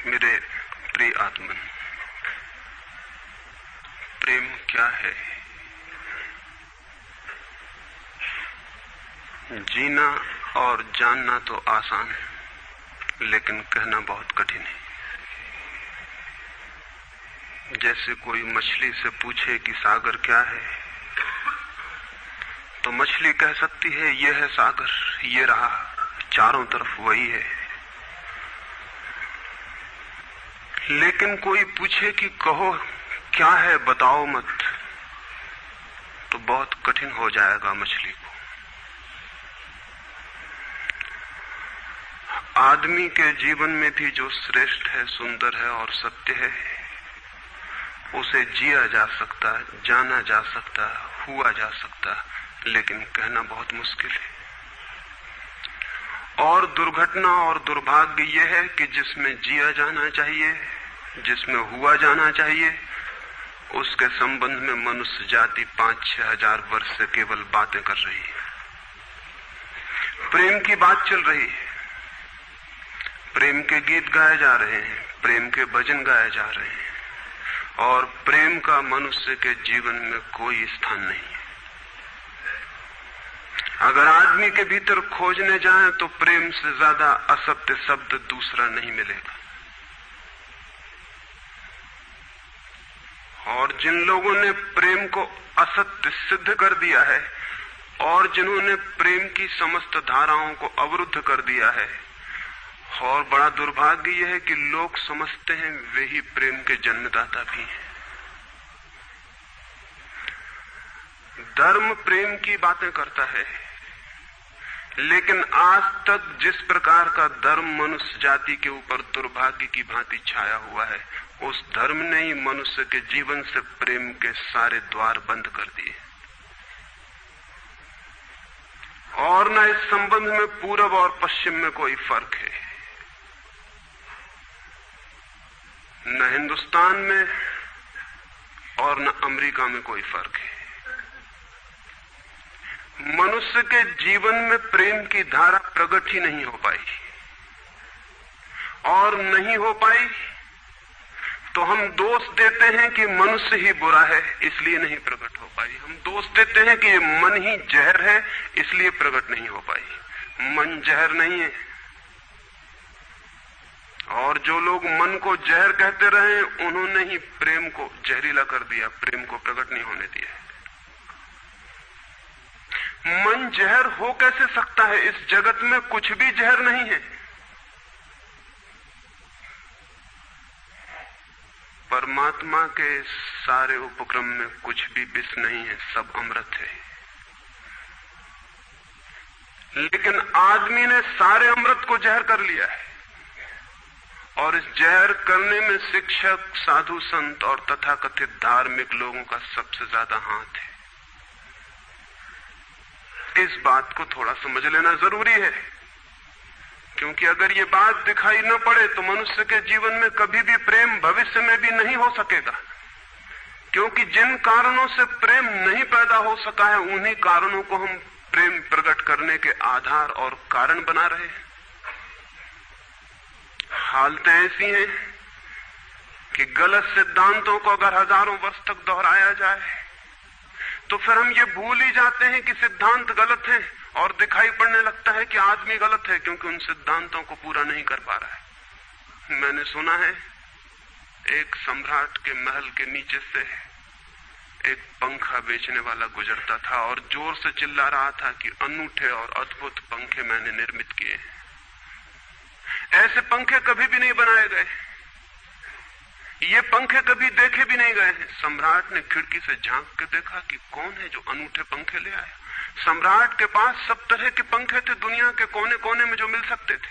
मेरे प्रिय आत्मन, प्रेम क्या है? जीना और जानना तो आसान है, लेकिन कहना बहुत कठिन है। जैसे कोई मछली से पूछे कि सागर क्या है, तो मछली कह सकती है ये है सागर, ये रहा, चारों तरफ वही है। लेकिन कोई पूछे कि कहो क्या है, बताओ मत, तो बहुत कठिन हो जाएगा मछली को। आदमी के जीवन में भी जो श्रेष्ठ है, सुंदर है और सत्य है, उसे जिया जा सकता, जाना जा सकता, हुआ जा सकता, लेकिन कहना बहुत मुश्किल है। और दुर्घटना और दुर्भाग्य यह है कि जिसमें जिया जाना चाहिए, जिसमें हुआ जाना चाहिए, उसके संबंध में मनुष्य जाति 5-6 हजार वर्ष से केवल बातें कर रही है। प्रेम की बात चल रही है, प्रेम के गीत गाए जा रहे हैं, प्रेम के भजन गाए जा रहे हैं, और प्रेम का मनुष्य के जीवन में कोई स्थान नहीं है। अगर आदमी के भीतर खोजने जाएं तो प्रेम से ज्यादा असत्य शब्द दूसरा नहीं मिलेगा। और जिन लोगों ने प्रेम को असत्य सिद्ध कर दिया है और जिन्होंने प्रेम की समस्त धाराओं को अवरुद्ध कर दिया है, और बड़ा दुर्भाग्य यह है कि लोग समझते हैं वे ही प्रेम के जन्मदाता भी हैं। धर्म प्रेम की बातें करता है, लेकिन आज तक जिस प्रकार का धर्म मनुष्य जाति के ऊपर दुर्भाग्य की भांति छाया हुआ है, उस धर्म ने ही मनुष्य के जीवन से प्रेम के सारे द्वार बंद कर दिए। और न इस संबंध में पूरब और पश्चिम में कोई फर्क है, न हिंदुस्तान में और न अमेरिका में कोई फर्क है। मनुष्य के जीवन में प्रेम की धारा प्रकट ही नहीं हो पाई, और नहीं हो पाई तो हम दोष देते हैं कि मनुष्य ही बुरा है, इसलिए नहीं प्रकट हो पाई। हम दोष देते हैं कि ये मन ही जहर है, इसलिए प्रकट नहीं हो पाई। मन जहर नहीं है, और जो लोग मन को जहर कहते रहे, उन्होंने ही प्रेम को जहरीला कर दिया, प्रेम को प्रकट नहीं होने दिया। मन जहर हो कैसे सकता है? इस जगत में कुछ भी जहर नहीं है। परमात्मा के सारे उपक्रम में कुछ भी विष नहीं है, सब अमृत है। लेकिन आदमी ने सारे अमृत को जहर कर लिया है, और इस जहर करने में शिक्षक, साधु संत और तथाकथित धार्मिक लोगों का सबसे ज्यादा हाथ है। इस बात को थोड़ा समझ लेना जरूरी है, क्योंकि अगर ये बात दिखाई न पड़े तो मनुष्य के जीवन में कभी भी प्रेम भविष्य में भी नहीं हो सकेगा। क्योंकि जिन कारणों से प्रेम नहीं पैदा हो सका है, उन्हीं कारणों को हम प्रेम प्रकट करने के आधार और कारण बना रहे हैं। हालतें ऐसी हैं कि गलत सिद्धांतों को अगर हजारों वर्ष तक दोहराया जाए तो फिर हम ये भूल ही जाते हैं कि सिद्धांत गलत है, और दिखाई पड़ने लगता है कि आदमी गलत है, क्योंकि उन सिद्धांतों को पूरा नहीं कर पा रहा है। मैंने सुना है एक सम्राट के महल के नीचे से एक पंखा बेचने वाला गुजरता था और जोर से चिल्ला रहा था कि अनूठे और अद्भुत पंखे मैंने निर्मित किए हैं। ऐसे पंखे कभी भी नहीं बनाए गए, ये पंखे कभी देखे भी नहीं गए हैं। सम्राट ने खिड़की से झांक के देखा कि कौन है जो अनूठे पंखे ले आया। सम्राट के पास सब तरह के पंखे थे, दुनिया के कोने कोने में जो मिल सकते थे।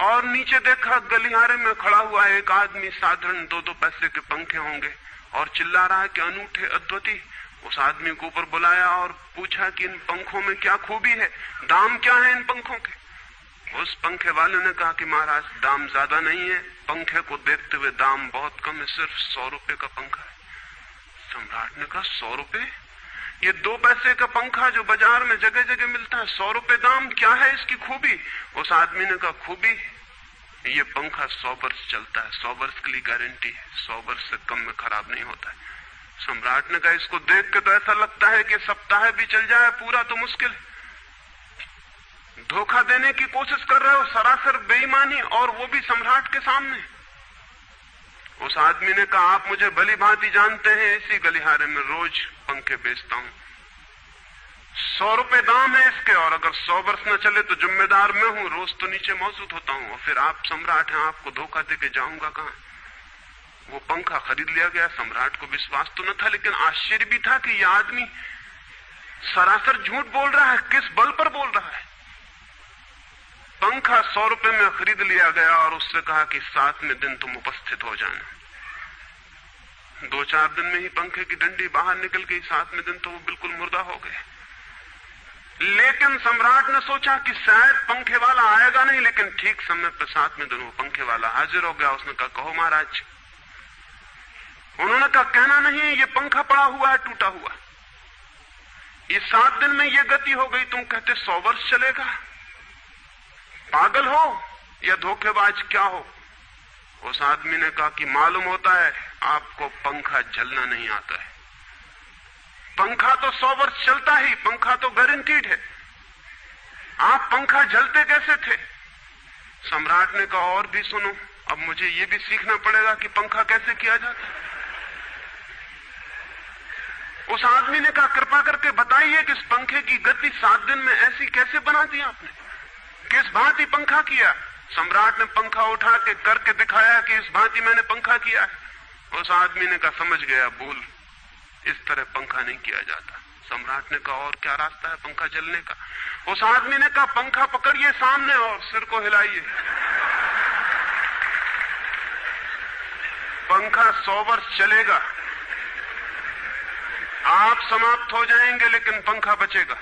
और नीचे देखा, गलियारे में खड़ा हुआ एक आदमी, साधारण 2-2 पैसे के पंखे होंगे, और चिल्ला रहा है कि अनूठे, अद्वितीय। उस आदमी को ऊपर बुलाया और पूछा कि इन पंखों में क्या खूबी है, दाम क्या है इन पंखों के? उस पंखे वाले ने कहा कि महाराज, दाम ज्यादा नहीं है, पंखे को देखते हुए दाम बहुत कम है, सिर्फ 100 रुपए का पंखा है। सम्राट ने कहा 100 रुपए? ये 2 पैसे का पंखा जो बाजार में जगह जगह मिलता है, 100 रुपए दाम, क्या है इसकी खूबी? उस आदमी ने कहा खूबी ये पंखा 100 वर्ष चलता है, 100 वर्ष के लिए गारंटी है, 100 वर्ष से कम में खराब नहीं होता है। सम्राट ने कहा इसको देख के तो ऐसा लगता है कि सप्ताह भी चल जाए, पूरा तो मुश्किल है। धोखा देने की कोशिश कर रहे हो, सरासर बेईमानी, और वो भी सम्राट के सामने। उस आदमी ने कहा आप मुझे भली भांति जानते हैं, इसी गलिहारे में रोज पंखे बेचता हूं, 100 रुपए दाम है इसके, और अगर 100 वर्ष न चले तो जिम्मेदार मैं हूं, रोज तो नीचे मौजूद होता हूं, और फिर आप सम्राट हैं, आपको धोखा देके जाऊंगा कहां। वो पंखा खरीद लिया गया। सम्राट को विश्वास तो न था, लेकिन आश्चर्य भी था कि यह आदमी सरासर झूठ बोल रहा है, किस बल पर बोल रहा है। पंखा 100 रुपए में खरीद लिया गया और उससे कहा कि 7वें दिन तुम उपस्थित हो जाना। 2-4 दिन में ही पंखे की डंडी बाहर निकल गई, 7वें दिन तो वो बिल्कुल मुर्दा हो गए। लेकिन सम्राट ने सोचा कि शायद पंखे वाला आएगा नहीं, लेकिन ठीक समय पर 7वें दिन वो पंखे वाला हाजिर हो गया। उसने कहा कहो महाराज। उन्होंने कहा कहना नहीं है, ये पंखा पड़ा हुआ है टूटा हुआ, ये 7 दिन में ये गति हो गई, तुम कहते 100 वर्ष चलेगा। पागल हो या धोखेबाज क्या हो। उस आदमी ने कहा कि मालूम होता है आपको पंखा झलना नहीं आता है। पंखा तो 100 वर्ष चलता ही, पंखा तो गारंटीड है, आप पंखा झलते कैसे थे। सम्राट ने कहा और भी सुनो, अब मुझे ये भी सीखना पड़ेगा कि पंखा कैसे किया जाता है। उस आदमी ने कहा कृपा करके बताइए कि इस पंखे की गति 7 दिन में ऐसी कैसे बना दी आपने, किस भांति पंखा किया। सम्राट ने पंखा उठा के करके दिखाया कि इस भांति मैंने पंखा किया है। उस आदमी ने कहा समझ गया, भूल, इस तरह पंखा नहीं किया जाता। सम्राट ने कहा और क्या रास्ता है पंखा जलने का। उस आदमी ने कहा पंखा पकड़िए सामने और सिर को हिलाइए। पंखा 100 वर्ष चलेगा, आप समाप्त हो जाएंगे लेकिन पंखा बचेगा।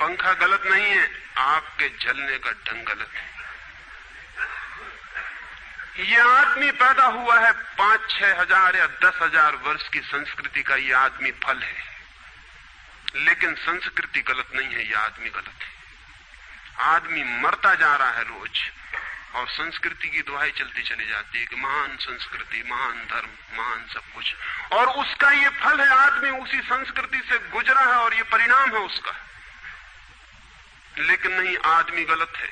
पंखा गलत नहीं है, आपके जलने का ढंग गलत है। यह आदमी पैदा हुआ है 5-6 हजार या 10 हजार वर्ष की संस्कृति का, यह आदमी फल है, लेकिन संस्कृति गलत नहीं है, यह आदमी गलत है। आदमी मरता जा रहा है रोज, और संस्कृति की दुहाई चलती चली जाती है कि महान संस्कृति, महान धर्म, महान सब कुछ, और उसका ये फल है, आदमी उसी संस्कृति से गुजरा है और ये परिणाम है उसका। लेकिन नहीं, आदमी गलत है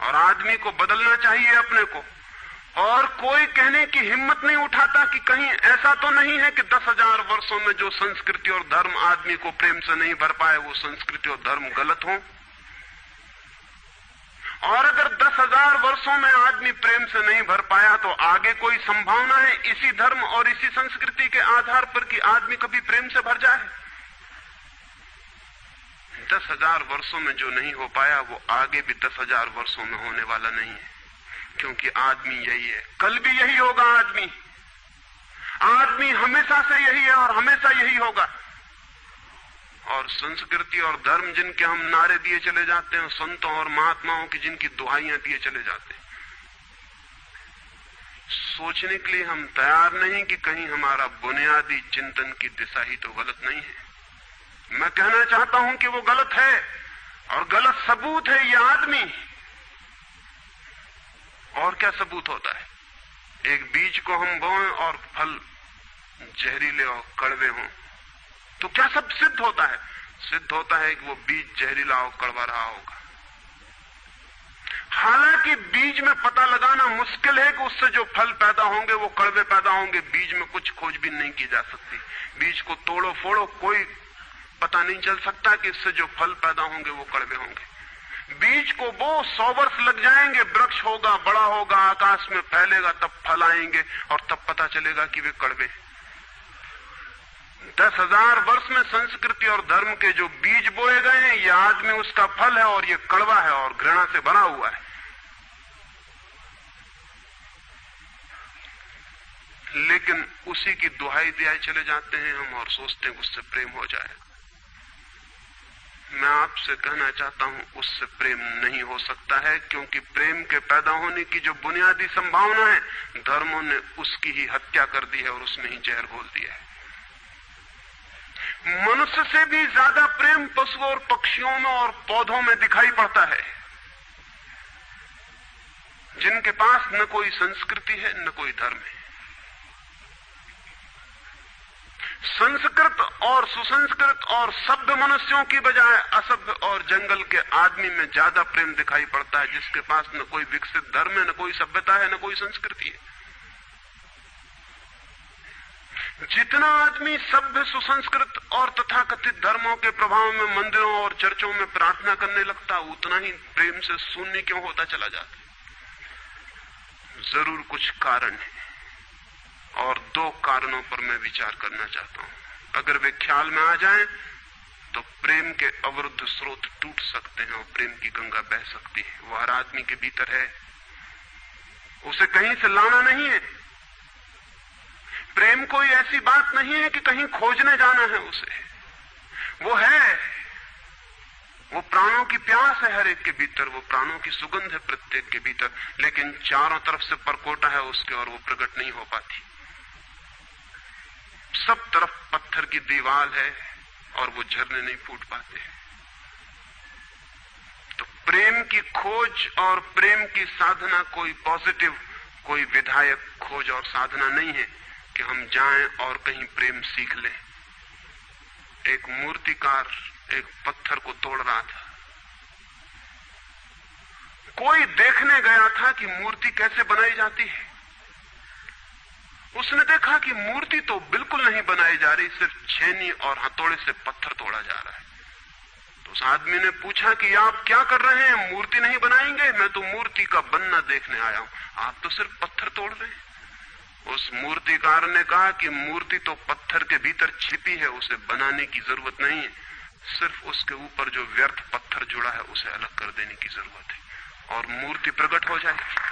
और आदमी को बदलना चाहिए अपने को। और कोई कहने की हिम्मत नहीं उठाता कि कहीं ऐसा तो नहीं है कि 10,000 वर्षों में जो संस्कृति और धर्म आदमी को प्रेम से नहीं भर पाए, वो संस्कृति और धर्म गलत हो। और अगर 10,000 वर्षों में आदमी प्रेम से नहीं भर पाया, तो आगे कोई संभावना है इसी धर्म और इसी संस्कृति के आधार पर कि आदमी कभी प्रेम से भर जाए। 10,000 वर्षों में जो नहीं हो पाया, वो आगे भी 10,000 वर्षों में होने वाला नहीं है, क्योंकि आदमी यही है, कल भी यही होगा। आदमी हमेशा से यही है और हमेशा यही होगा। और संस्कृति और धर्म जिनके हम नारे दिए चले जाते हैं, संतों और महात्माओं की जिनकी दुहाइयां दिए चले जाते हैं, सोचने के लिए हम तैयार नहीं कि कहीं हमारा बुनियादी चिंतन की दिशा ही तो गलत नहीं है। मैं कहना चाहता हूं कि वो गलत है, और गलत सबूत है ये आदमी। और क्या सबूत होता है? एक बीज को हम बोएं और फल जहरीले और कड़वे हों, तो क्या सब सिद्ध होता है? सिद्ध होता है कि वो बीज जहरीला और कड़वा रहा होगा। हालांकि बीज में पता लगाना मुश्किल है कि उससे जो फल पैदा होंगे वो कड़वे पैदा होंगे। बीज में कुछ खोजबीन नहीं की जा सकती। बीज को तोड़ो फोड़ो, कोई पता नहीं चल सकता कि इससे जो फल पैदा होंगे वो कड़वे होंगे। बीज को बो 100 वर्ष लग जाएंगे, वृक्ष होगा, बड़ा होगा, आकाश में फैलेगा, तब फल आएंगे और तब पता चलेगा कि वे कड़वे। 10,000 वर्ष में संस्कृति और धर्म के जो बीज बोए गए हैं, ये आदमी उसका फल है और ये कड़वा है और घृणा से भरा हुआ है। लेकिन उसी की दुहाई दिए चले जाते हैं हम और सोचते हैं उससे प्रेम हो जाएगा। मैं आपसे कहना चाहता हूं उससे प्रेम नहीं हो सकता है, क्योंकि प्रेम के पैदा होने की जो बुनियादी संभावना है, धर्मों ने उसकी ही हत्या कर दी है और उसमें ही जहर घोल दिया है। मनुष्य से भी ज्यादा प्रेम पशुओं और पक्षियों में और पौधों में दिखाई पड़ता है, जिनके पास न कोई संस्कृति है न कोई धर्म है। संस्कृत और सुसंस्कृत और सभ्य मनुष्यों की बजाय असभ्य और जंगल के आदमी में ज्यादा प्रेम दिखाई पड़ता है, जिसके पास न कोई विकसित धर्म है, न कोई सभ्यता है, न कोई संस्कृति है। जितना आदमी सभ्य, सुसंस्कृत और तथाकथित धर्मों के प्रभाव में मंदिरों और चर्चों में प्रार्थना करने लगता, उतना ही प्रेम से शून्य क्यों होता चला जाता। जरूर कुछ कारण है, और दो कारणों पर मैं विचार करना चाहता हूं। अगर वे ख्याल में आ जाएं तो प्रेम के अवरुद्ध स्रोत टूट सकते हैं और प्रेम की गंगा बह सकती है। वो हर आदमी के भीतर है, उसे कहीं से लाना नहीं है। प्रेम कोई ऐसी बात नहीं है कि कहीं खोजने जाना है उसे, वो है, वो प्राणों की प्यास है हर एक के भीतर, वो प्राणों की सुगंध है प्रत्येक के भीतर, लेकिन चारों तरफ से परकोटा है उसके और वो प्रकट नहीं हो पाती। सब तरफ पत्थर की दीवार है और वो झरने नहीं फूट पाते। तो प्रेम की खोज और प्रेम की साधना कोई पॉजिटिव, कोई विधायक खोज और साधना नहीं है कि हम जाएं और कहीं प्रेम सीख लें। एक मूर्तिकार एक पत्थर को तोड़ रहा था, कोई देखने गया था कि मूर्ति कैसे बनाई जाती है। उसने देखा कि मूर्ति तो बिल्कुल नहीं बनाई जा रही, सिर्फ छेनी और हथौड़े से पत्थर तोड़ा जा रहा है। तो उस आदमी ने पूछा कि आप क्या कर रहे हैं, मूर्ति नहीं बनाएंगे? मैं तो मूर्ति का बनना देखने आया हूं, आप तो सिर्फ पत्थर तोड़ रहे हैं। उस मूर्तिकार ने कहा कि मूर्ति तो पत्थर के भीतर छिपी है, उसे बनाने की जरूरत नहीं है, सिर्फ उसके ऊपर जो व्यर्थ पत्थर जुड़ा है उसे अलग कर देने की जरूरत है और मूर्ति प्रकट हो जाएगी।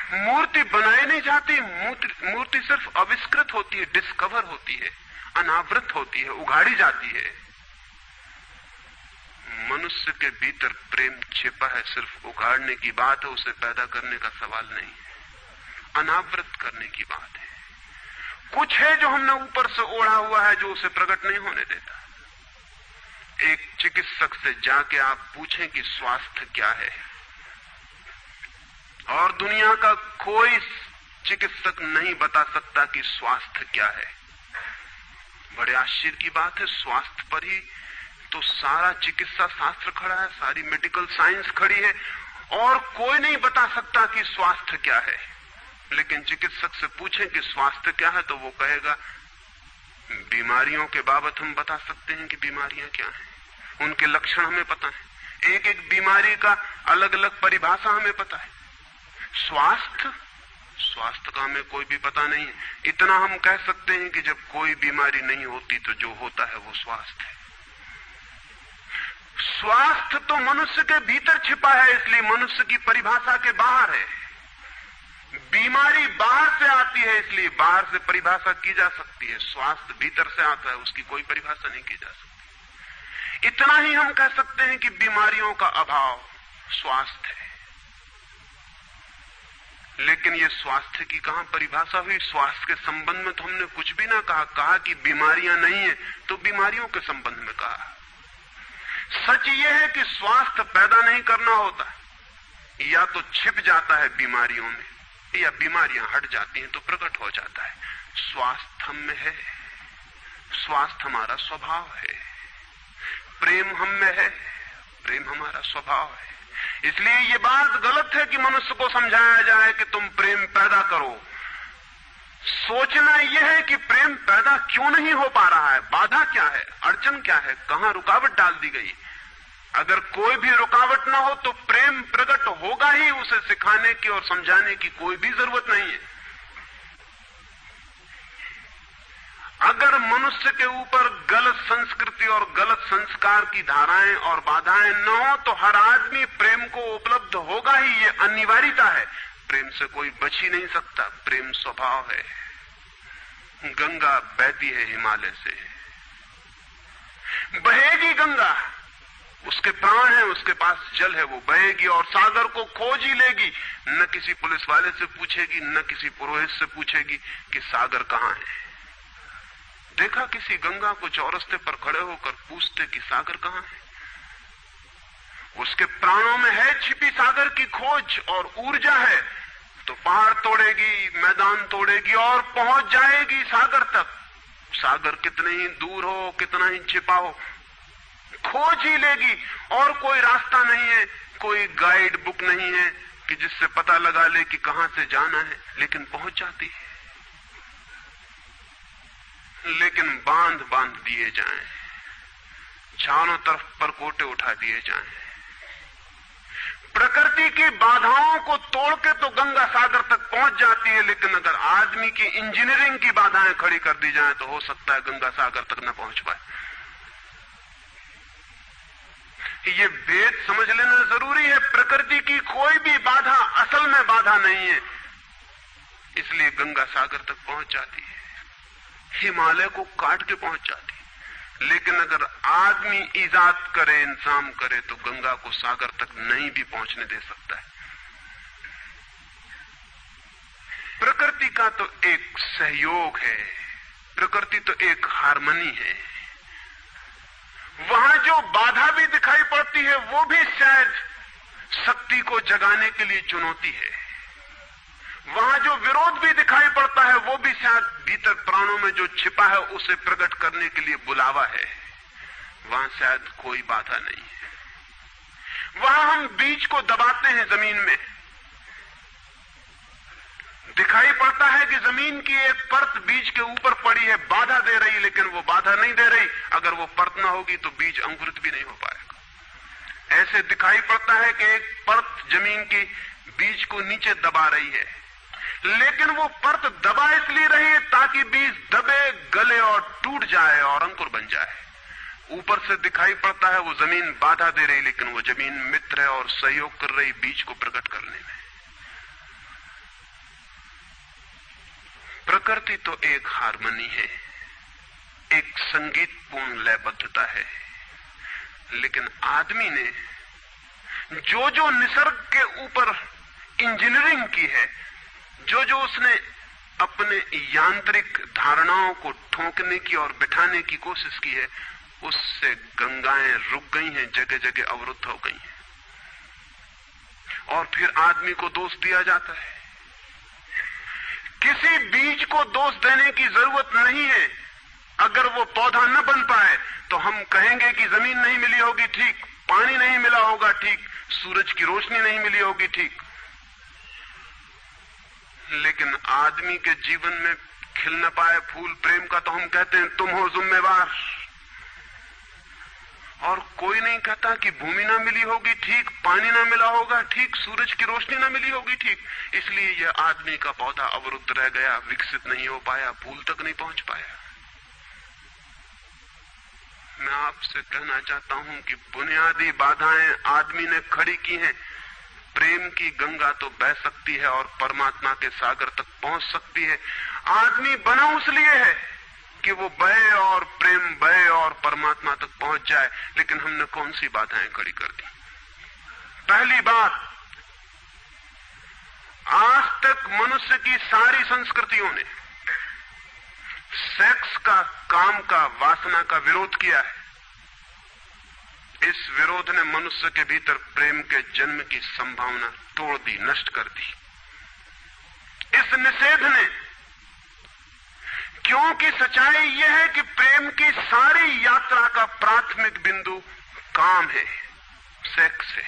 मूर्ति बनाई नहीं जाती, मूर्ति सिर्फ आविष्कृत होती है, डिस्कवर होती है, अनावृत होती है, उघाड़ी जाती है। मनुष्य के भीतर प्रेम छिपा है, सिर्फ उघाड़ने की बात है, उसे पैदा करने का सवाल नहीं है, अनावृत करने की बात है। कुछ है जो हमने ऊपर से ओढ़ा हुआ है, जो उसे प्रकट नहीं होने देता। एक चिकित्सक से जाके आप पूछें कि स्वास्थ्य क्या है, और दुनिया का कोई चिकित्सक नहीं बता सकता कि स्वास्थ्य क्या है। बड़े आश्चर्य की बात है, स्वास्थ्य पर ही तो सारा चिकित्सा शास्त्र खड़ा है, सारी मेडिकल साइंस खड़ी है, और कोई नहीं बता सकता कि स्वास्थ्य क्या है। लेकिन चिकित्सक से पूछें कि स्वास्थ्य क्या है, तो वो कहेगा बीमारियों के बाबत हम बता सकते हैं कि बीमारियां क्या हैं, उनके लक्षण हमें पता है, एक एक बीमारी का अलग अलग परिभाषा हमें पता है। स्वास्थ्य का हमें कोई भी पता नहीं है। इतना हम कह सकते हैं कि जब कोई बीमारी नहीं होती तो जो होता है वो स्वास्थ्य है। स्वास्थ्य तो मनुष्य के भीतर छिपा है, इसलिए मनुष्य की परिभाषा के बाहर है। बीमारी बाहर से आती है, इसलिए बाहर से परिभाषा की जा सकती है। स्वास्थ्य भीतर से आता है, उसकी कोई परिभाषा नहीं की जा सकती। इतना ही हम कह सकते हैं कि बीमारियों का अभाव स्वास्थ्य है। लेकिन ये स्वास्थ्य की कहां परिभाषा हुई? स्वास्थ्य के संबंध में तो हमने कुछ भी ना कहा कि बीमारियां नहीं है तो बीमारियों के संबंध में कहा। सच ये है कि स्वास्थ्य पैदा नहीं करना होता, या तो छिप जाता है बीमारियों में, या बीमारियां हट जाती हैं तो प्रकट हो जाता है। स्वास्थ्य हम में है, स्वास्थ्य हमारा स्वभाव है। प्रेम हम में है, प्रेम हमारा स्वभाव है। इसलिए ये बात गलत है कि मनुष्य को समझाया जाए कि तुम प्रेम पैदा करो। सोचना यह है कि प्रेम पैदा क्यों नहीं हो पा रहा है, बाधा क्या है, अड़चन क्या है, कहां रुकावट डाल दी गई। अगर कोई भी रुकावट ना हो तो प्रेम प्रकट होगा ही। उसे सिखाने की और समझाने की कोई भी जरूरत नहीं है। अगर मनुष्य के ऊपर गलत संस्कृति और गलत संस्कार की धाराएं और बाधाएं न हो तो हर आदमी प्रेम को उपलब्ध होगा ही, ये अनिवार्यता है। प्रेम से कोई बच ही नहीं सकता, प्रेम स्वभाव है। गंगा बहती है हिमालय से, बहेगी गंगा, उसके प्राण है, उसके पास जल है, वो बहेगी और सागर को खोज ही लेगी। न किसी पुलिस वाले से पूछेगी, न किसी पुरोहित से पूछेगी कि सागर कहां है। देखा किसी गंगा को चौरस्ते पर खड़े होकर पूछते कि सागर कहां है? उसके प्राणों में है छिपी सागर की खोज और ऊर्जा है, तो पहाड़ तोड़ेगी, मैदान तोड़ेगी और पहुंच जाएगी सागर तक। सागर कितने ही दूर हो, कितना ही छिपा हो, खोज ही लेगी। और कोई रास्ता नहीं है, कोई गाइड बुक नहीं है कि जिससे पता लगा ले कि कहां से जाना है, लेकिन पहुंच जाती है। लेकिन बांध बांध दिए जाएं, चारों तरफ परकोटे उठा दिए जाएं, प्रकृति की बाधाओं को तोड़ के तो गंगा सागर तक पहुंच जाती है, लेकिन अगर आदमी की इंजीनियरिंग की बाधाएं खड़ी कर दी जाएं तो हो सकता है गंगा सागर तक न पहुंच पाए। ये भेद समझ लेना जरूरी है। प्रकृति की कोई भी बाधा असल में बाधा नहीं है, इसलिए गंगा सागर तक पहुंच जाती है, हिमालय को काट के पहुंच जाती है। लेकिन अगर आदमी इजाद करे, इंतजाम करे, तो गंगा को सागर तक नहीं भी पहुंचने दे सकता है। प्रकृति का तो एक सहयोग है, प्रकृति तो एक हार्मनी है। वहां जो बाधा भी दिखाई पड़ती है वो भी शायद शक्ति को जगाने के लिए चुनौती है। वहां जो विरोध भी दिखाई पड़ता है वो भी शायद भीतर प्राणों में जो छिपा है उसे प्रकट करने के लिए बुलावा है। वहां शायद कोई बाधा नहीं है। वहां हम बीज को दबाते हैं जमीन में, दिखाई पड़ता है कि जमीन की एक परत बीज के ऊपर पड़ी है, बाधा दे रही, लेकिन वो बाधा नहीं दे रही। अगर वो परत ना होगी तो बीज अंकुरित भी नहीं हो पाएगा। ऐसे दिखाई पड़ता है कि एक परत जमीन की बीज को नीचे दबा रही है, लेकिन वो परत दबा इसलिए रही है ताकि बीज दबे, गले और टूट जाए और अंकुर बन जाए। ऊपर से दिखाई पड़ता है वो जमीन बाधा दे रही, लेकिन वो जमीन मित्र है और सहयोग कर रही बीज को प्रकट करने में। प्रकृति तो एक हार्मनी है, एक संगीतपूर्ण लयबद्धता है, लेकिन आदमी ने जो जो निसर्ग के ऊपर इंजीनियरिंग की है, जो जो उसने अपने यांत्रिक धारणाओं को ठोंकने की और बिठाने की कोशिश की है, उससे गंगाएं रुक गई हैं, जगह जगह अवरुद्ध हो गई हैं। और फिर आदमी को दोष दिया जाता है। किसी बीज को दोष देने की जरूरत नहीं है। अगर वो पौधा न बन पाए तो हम कहेंगे कि जमीन नहीं मिली होगी, ठीक, पानी नहीं मिला होगा, ठीक, सूरज की रोशनी नहीं मिली होगी, ठीक। लेकिन आदमी के जीवन में खिल न पाए फूल प्रेम का तो हम कहते हैं तुम हो जिम्मेवार। और कोई नहीं कहता कि भूमि ना मिली होगी, ठीक, पानी ना मिला होगा, ठीक, सूरज की रोशनी ना मिली होगी, ठीक। इसलिए यह आदमी का पौधा अवरुद्ध रह गया, विकसित नहीं हो पाया, फूल तक नहीं पहुंच पाया। मैं आपसे कहना चाहता हूं कि बुनियादी बाधाएं आदमी ने खड़ी की हैं। प्रेम की गंगा तो बह सकती है और परमात्मा के सागर तक पहुंच सकती है। आदमी बना उस लिए है कि वो बहे और प्रेम बहे और परमात्मा तक पहुंच जाए, लेकिन हमने कौन सी बाधाएं खड़ी कर दी? पहली बात, आज तक मनुष्य की सारी संस्कृतियों ने सेक्स का, काम का, वासना का विरोध किया है। इस विरोध ने मनुष्य के भीतर प्रेम के जन्म की संभावना तोड़ दी, नष्ट कर दी। इस निषेध ने, क्योंकि सच्चाई यह है कि प्रेम की सारी यात्रा का प्राथमिक बिंदु काम है, सेक्स है।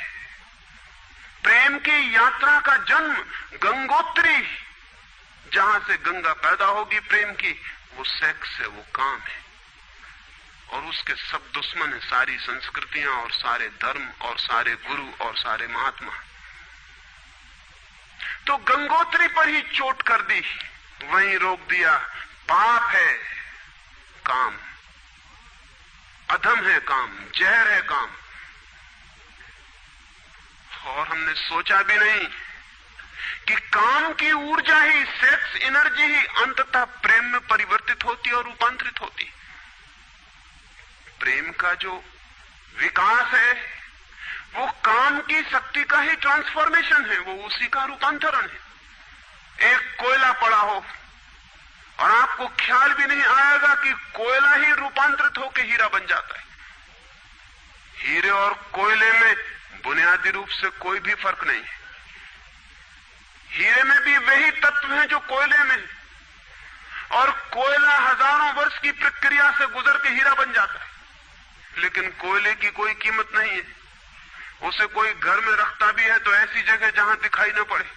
प्रेम की यात्रा का जन्म गंगोत्री, जहां से गंगा पैदा होगी प्रेम की, वो सेक्स है, वो काम है। और उसके सब दुश्मन है, सारी संस्कृतियां और सारे धर्म और सारे गुरु और सारे महात्मा। तो गंगोत्री पर ही चोट कर दी, वहीं रोक दिया। पाप है काम, अधम है काम, जहर है काम। और हमने सोचा भी नहीं कि काम की ऊर्जा ही, सेक्स एनर्जी ही अंततः प्रेम में परिवर्तित होती और रूपांतरित होती। प्रेम का जो विकास है वो काम की शक्ति का ही ट्रांसफॉर्मेशन है, वो उसी का रूपांतरण है। एक कोयला पड़ा हो और आपको ख्याल भी नहीं आएगा कि कोयला ही रूपांतरित होकर हीरा बन जाता है। हीरे और कोयले में बुनियादी रूप से कोई भी फर्क नहीं है। हीरे में भी वही तत्व हैं जो कोयले में है, और कोयला हजारों वर्ष की प्रक्रिया से गुजर के हीरा बन जाता है। लेकिन कोयले की कोई कीमत नहीं है। उसे कोई घर में रखता भी है तो ऐसी जगह जहां दिखाई न पड़े,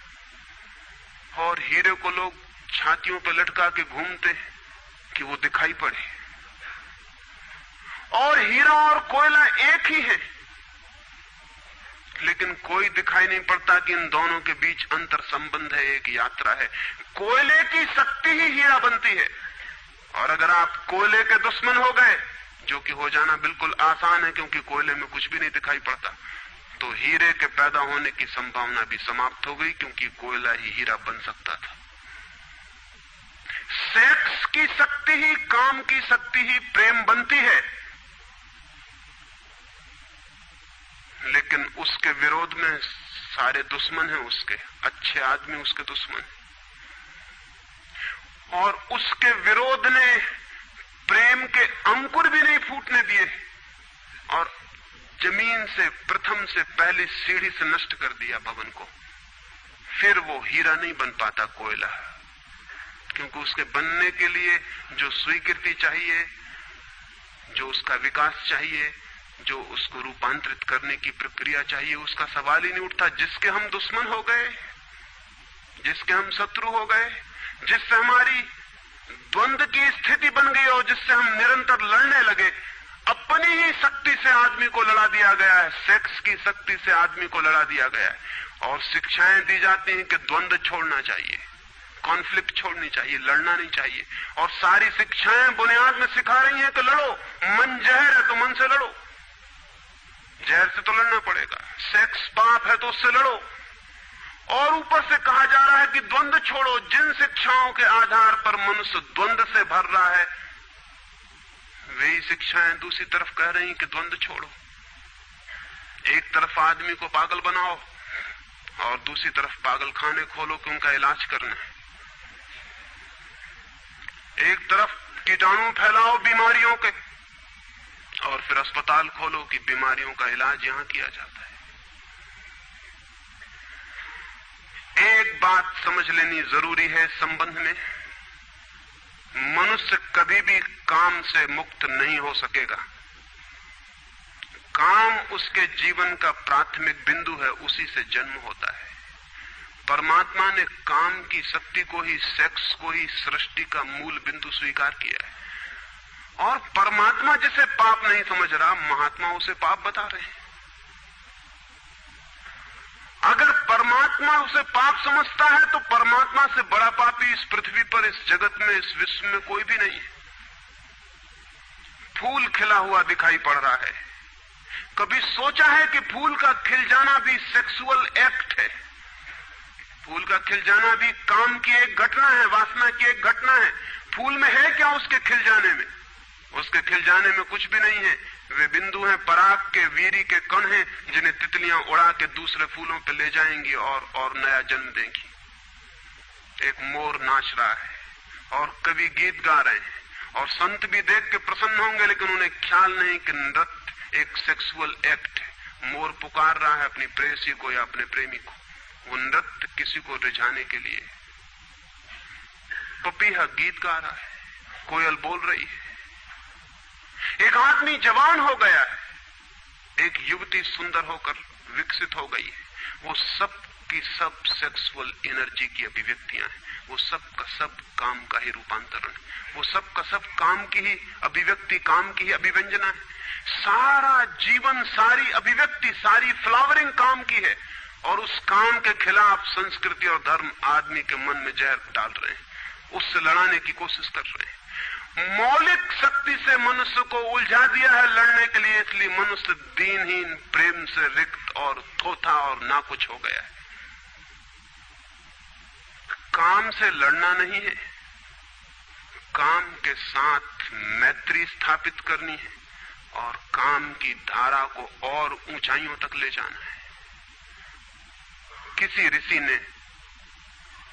और हीरे को लोग छातियों पर लटका के घूमते कि वो दिखाई पड़े। और हीरा और कोयला एक ही है, लेकिन कोई दिखाई नहीं पड़ता कि इन दोनों के बीच अंतर संबंध है, एक यात्रा है। कोयले की शक्ति ही हीरा बनती है, और अगर आप कोयले के दुश्मन हो गए, जो कि हो जाना बिल्कुल आसान है क्योंकि कोयले में कुछ भी नहीं दिखाई पड़ता, तो हीरे के पैदा होने की संभावना भी समाप्त हो गई, क्योंकि कोयला ही हीरा बन सकता था। सेक्स की शक्ति ही, काम की शक्ति ही प्रेम बनती है, लेकिन उसके विरोध में सारे दुश्मन हैं उसके। अच्छे आदमी उसके दुश्मन हैं, और उसके विरोध ने प्रेम के अंकुर भी नहीं फूटने दिए, और जमीन से प्रथम से पहली सीढ़ी से नष्ट कर दिया भवन को। फिर वो हीरा नहीं बन पाता कोयला, क्योंकि उसके बनने के लिए जो स्वीकृति चाहिए, जो उसका विकास चाहिए, जो उसको रूपांतरित करने की प्रक्रिया चाहिए, उसका सवाल ही नहीं उठता। जिसके हम दुश्मन हो गए, जिसके हम शत्रु हो गए, जिससे हमारी द्वंद्व की स्थिति बन गई और जिससे हम निरंतर लड़ने लगे, अपनी ही शक्ति से आदमी को लड़ा दिया गया है, सेक्स की शक्ति से आदमी को लड़ा दिया गया है। और शिक्षाएं दी जाती हैं कि द्वंद्व छोड़ना चाहिए, कॉन्फ्लिक्ट छोड़नी चाहिए, लड़ना नहीं चाहिए। और सारी शिक्षाएं बुनियाद में सिखा रही हैं कि लड़ो, मन जहर है तो मन से लड़ो, जहर से तो लड़ना पड़ेगा। सेक्स पाप है तो उससे लड़ो। और ऊपर से कहा जा रहा है कि द्वंद्व छोड़ो। जिन शिक्षाओं के आधार पर मनुष्य द्वंद्व से भर रहा है, वही शिक्षाएं दूसरी तरफ कह रही कि द्वंद्व छोड़ो। एक तरफ आदमी को पागल बनाओ और दूसरी तरफ पागल खाने खोलो कि उनका इलाज करना है। एक तरफ कीटाणु फैलाओ बीमारियों के, और फिर अस्पताल खोलो कि बीमारियों का इलाज यहां किया जाता है। एक बात समझ लेनी जरूरी है संबंध में, मनुष्य कभी भी काम से मुक्त नहीं हो सकेगा। काम उसके जीवन का प्राथमिक बिंदु है, उसी से जन्म होता है। परमात्मा ने काम की शक्ति को ही, सेक्स को ही सृष्टि का मूल बिंदु स्वीकार किया है। और परमात्मा जिसे पाप नहीं समझ रहा, महात्मा उसे पाप बता रहे हैं। अगर परमात्मा उसे पाप समझता है तो परमात्मा से बड़ा पापी इस पृथ्वी पर, इस जगत में, इस विश्व में कोई भी नहीं है। फूल खिला हुआ दिखाई पड़ रहा है। कभी सोचा है कि फूल का खिल जाना भी सेक्सुअल एक्ट है? फूल का खिल जाना भी काम की एक घटना है, वासना की एक घटना है। फूल में है क्या उसके खिल जाने में? उसके खिल जाने में कुछ भी नहीं है। वे बिंदु हैं, पराग के, वीरी के कण हैं, जिन्हें तितलियां उड़ा के दूसरे फूलों पे ले जाएंगी और नया जन्म देंगी। एक मोर नाच रहा है और कवि गीत गा रहे हैं, और संत भी देख के प्रसन्न होंगे, लेकिन उन्हें ख्याल नहीं कि नृत्य एक सेक्सुअल एक्ट है। मोर पुकार रहा है अपनी प्रेयसी को या अपने प्रेमी को, वो नृत्य किसी को रिझाने के लिए। पपीहा गीत गा रहा है, कोयल बोल रही है। एक आदमी जवान हो गया है, एक युवती सुंदर होकर विकसित हो गई है। वो सब की सब सेक्सुअल एनर्जी की अभिव्यक्तियां हैं। वो सब का सब काम का ही रूपांतरण है। वो सब का सब काम की ही अभिव्यक्ति, काम की ही अभिव्यंजना है। सारा जीवन, सारी अभिव्यक्ति, सारी फ्लावरिंग काम की है। और उस काम के खिलाफ संस्कृति और धर्म आदमी के मन में जहर डाल रहे हैं, उससे लड़ाने की कोशिश कर रहे हैं। मौलिक शक्ति से मनुष्य को उलझा दिया है लड़ने के लिए, इसलिए मनुष्य दीनहीन, प्रेम से रिक्त और थोथा और नाकुछ हो गया है। काम से लड़ना नहीं है, काम के साथ मैत्री स्थापित करनी है और काम की धारा को और ऊंचाइयों तक ले जाना है। किसी ऋषि ने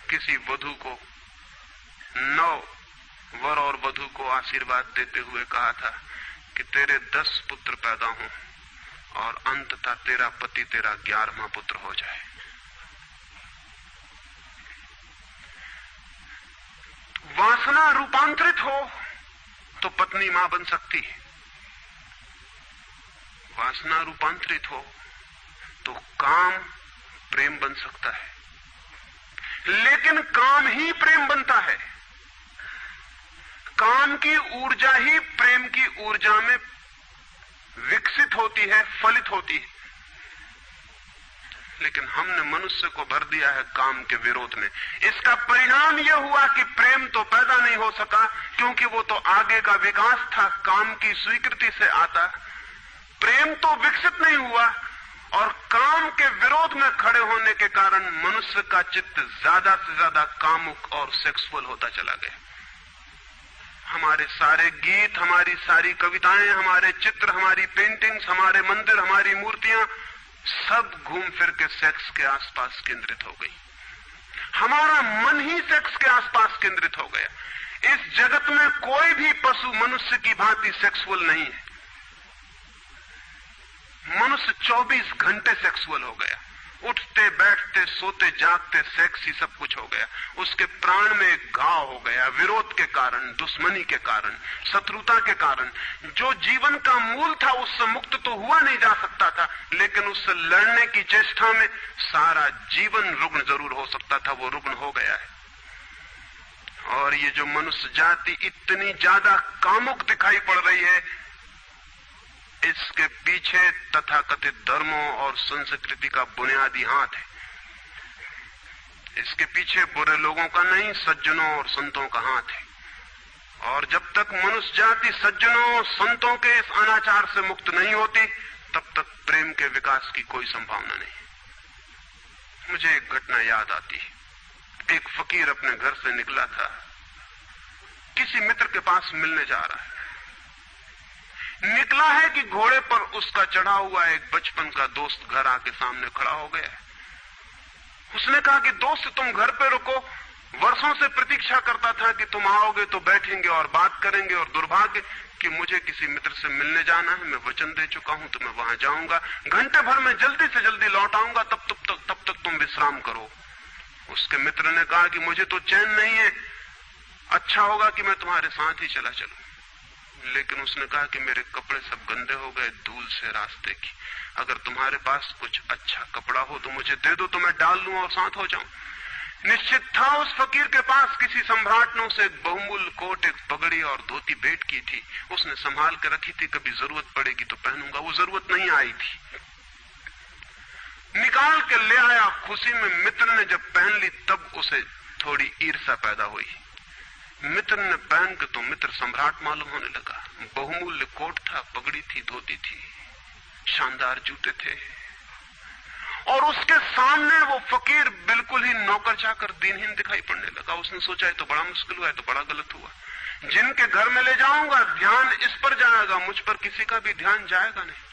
किसी वधू को 9 वर और वधू को आशीर्वाद देते हुए कहा था कि तेरे 10 पुत्र पैदा हों और अंततः तेरा पति तेरा 11वां पुत्र हो जाए। वासना रूपांतरित हो तो पत्नी मां बन सकती है, वासना रूपांतरित हो तो काम प्रेम बन सकता है, लेकिन काम ही प्रेम बनता है। काम की ऊर्जा ही प्रेम की ऊर्जा में विकसित होती है, फलित होती है। लेकिन हमने मनुष्य को भर दिया है काम के विरोध में। इसका परिणाम यह हुआ कि प्रेम तो पैदा नहीं हो सका, क्योंकि वो तो आगे का विकास था, काम की स्वीकृति से आता। प्रेम तो विकसित नहीं हुआ और काम के विरोध में खड़े होने के कारण मनुष्य का चित्त ज्यादा से ज्यादा कामुक और सेक्सुअल होता चला गया। हमारे सारे गीत, हमारी सारी कविताएं, हमारे चित्र, हमारी पेंटिंग्स, हमारे मंदिर, हमारी मूर्तियां सब घूम फिर के सेक्स के आसपास केंद्रित हो गई। हमारा मन ही सेक्स के आसपास केंद्रित हो गया। इस जगत में कोई भी पशु मनुष्य की भांति सेक्सुअल नहीं है। मनुष्य 24 घंटे सेक्सुअल हो गया। उठते बैठते सोते जागते सेक्स ही सब कुछ हो गया। उसके प्राण में एक घाव हो गया, विरोध के कारण, दुश्मनी के कारण, शत्रुता के कारण। जो जीवन का मूल था उससे मुक्त तो हुआ नहीं जा सकता था, लेकिन उससे लड़ने की चेष्टा में सारा जीवन रुग्ण जरूर हो सकता था, वो रुग्ण हो गया है। और ये जो मनुष्य जाति इतनी ज्यादा कामुक दिखाई पड़ रही है, इसके पीछे तथाकथित धर्मों और संस्कृति का बुनियादी हाथ है। इसके पीछे बुरे लोगों का नहीं, सज्जनों और संतों का हाथ है। और जब तक मनुष्य जाति सज्जनों और संतों के इस अनाचार से मुक्त नहीं होती, तब तक प्रेम के विकास की कोई संभावना नहीं। मुझे एक घटना याद आती है। एक फकीर अपने घर से निकला था, किसी मित्र के पास मिलने जा रहा है। निकला है कि घोड़े पर उसका चढ़ा हुआ एक बचपन का दोस्त घर आके सामने खड़ा हो गया। उसने कहा कि दोस्त तुम घर पे रुको, वर्षों से प्रतीक्षा करता था कि तुम आओगे तो बैठेंगे और बात करेंगे, और दुर्भाग्य कि मुझे किसी मित्र से मिलने जाना है, मैं वचन दे चुका हूं तो मैं वहां जाऊंगा, घंटे भर में जल्दी से जल्दी लौट आऊंगा, तब तक तुम विश्राम करो। उसके मित्र ने कहा कि मुझे तो चैन नहीं है, अच्छा होगा कि मैं तुम्हारे साथ ही चला चलूं। लेकिन उसने कहा कि मेरे कपड़े सब गंदे हो गए धूल से रास्ते की, अगर तुम्हारे पास कुछ अच्छा कपड़ा हो तो मुझे दे दो, तो मैं डाल लूं और साथ हो जाऊं। निश्चित था उस फकीर के पास किसी सम्राट ने उसे एक बहुमूल्य कोट, एक पगड़ी और धोती भेंट की थी। उसने संभाल के रखी थी, कभी जरूरत पड़ेगी तो पहनूंगा। वो जरूरत नहीं आई थी, निकाल के ले आया खुशी में। मित्र ने जब पहन ली तब उसे थोड़ी ईर्ष्या पैदा हुई। मित्र ने पहन के तो मित्र सम्राट मालूम होने लगा। बहुमूल्य कोट था, पगड़ी थी, धोती थी, शानदार जूते थे, और उसके सामने वो फकीर बिल्कुल ही नौकर चाकर दीनहीन दिखाई पड़ने लगा। उसने सोचा है तो बड़ा मुश्किल हुआ है, तो बड़ा गलत हुआ। जिनके घर में ले जाऊंगा ध्यान इस पर जाएगा, मुझ पर किसी का भी ध्यान जाएगा नहीं।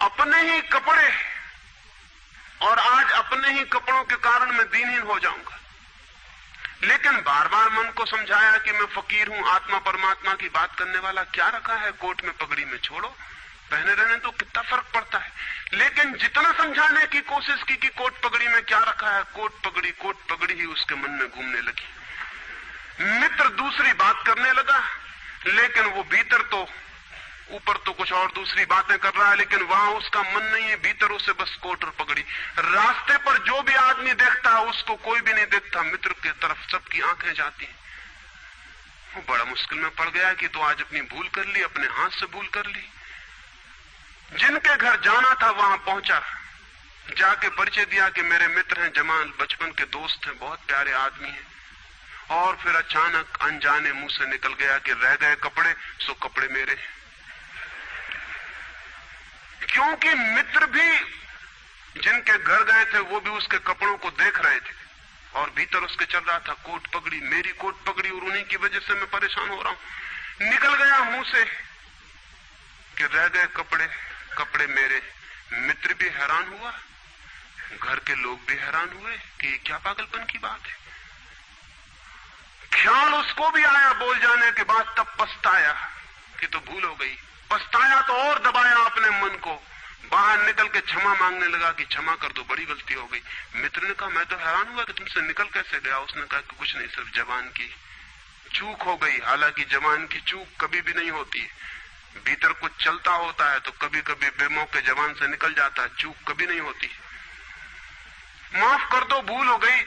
अपने ही कपड़े, और आज अपने ही कपड़ों के कारण मैं दीनहीन हो जाऊंगा। लेकिन बार बार मन को समझाया कि मैं फकीर हूं, आत्मा परमात्मा की बात करने वाला, क्या रखा है कोट में पगड़ी में, छोड़ो, पहने रहने तो कितना फर्क पड़ता है। लेकिन जितना समझाने की कोशिश की कि कोट पगड़ी में क्या रखा है, कोट पगड़ी ही उसके मन में घूमने लगी। मित्र दूसरी बात करने लगा, लेकिन वो भीतर तो, ऊपर तो कुछ और दूसरी बातें कर रहा है, लेकिन वहां उसका मन नहीं है, भीतर उसे बस कोट और पगड़ी। रास्ते पर जो भी आदमी देखता है उसको कोई भी नहीं देखता, मित्र की तरफ सबकी आंखें जाती हैं। वो बड़ा मुश्किल में पड़ गया कि तो आज अपनी भूल कर ली, अपने हाथ से भूल कर ली। जिनके घर जाना था वहां पहुंचा, जाके परिचय दिया कि मेरे मित्र हैं, जमाल, बचपन के दोस्त हैं, बहुत प्यारे आदमी हैं। और फिर अचानक अनजाने मुंह से निकल गया कि रह गए कपड़े सो कपड़े मेरे हैं। क्योंकि मित्र भी जिनके घर गए थे वो भी उसके कपड़ों को देख रहे थे, और भीतर उसके चल रहा था कोट पगड़ी, मेरी कोट पगड़ी, और उन्हीं की वजह से मैं परेशान हो रहा हूं। निकल गया मुंह से कि रह गए कपड़े मेरे। मित्र भी हैरान हुआ, घर के लोग भी हैरान हुए कि क्या पागलपन की बात है। ख्याल उसको भी आया बोल जाने के बाद, तब पछताया कि तो भूल हो गई। पछताया तो और दबाया अपने मन को, बाहर निकल के क्षमा मांगने लगा कि क्षमा कर दो, बड़ी गलती हो गई। मित्र ने कहा मैं तो हैरान हुआ कि तुमसे निकल कैसे गया। उसने कहा कि कुछ नहीं, सिर्फ जबान की चूक हो गई। हालांकि जबान की चूक कभी भी नहीं होती है, भीतर कुछ चलता होता है तो कभी कभी बेमौके जबान से निकल जाता है, चूक कभी नहीं होती। माफ कर दो, भूल हो गई।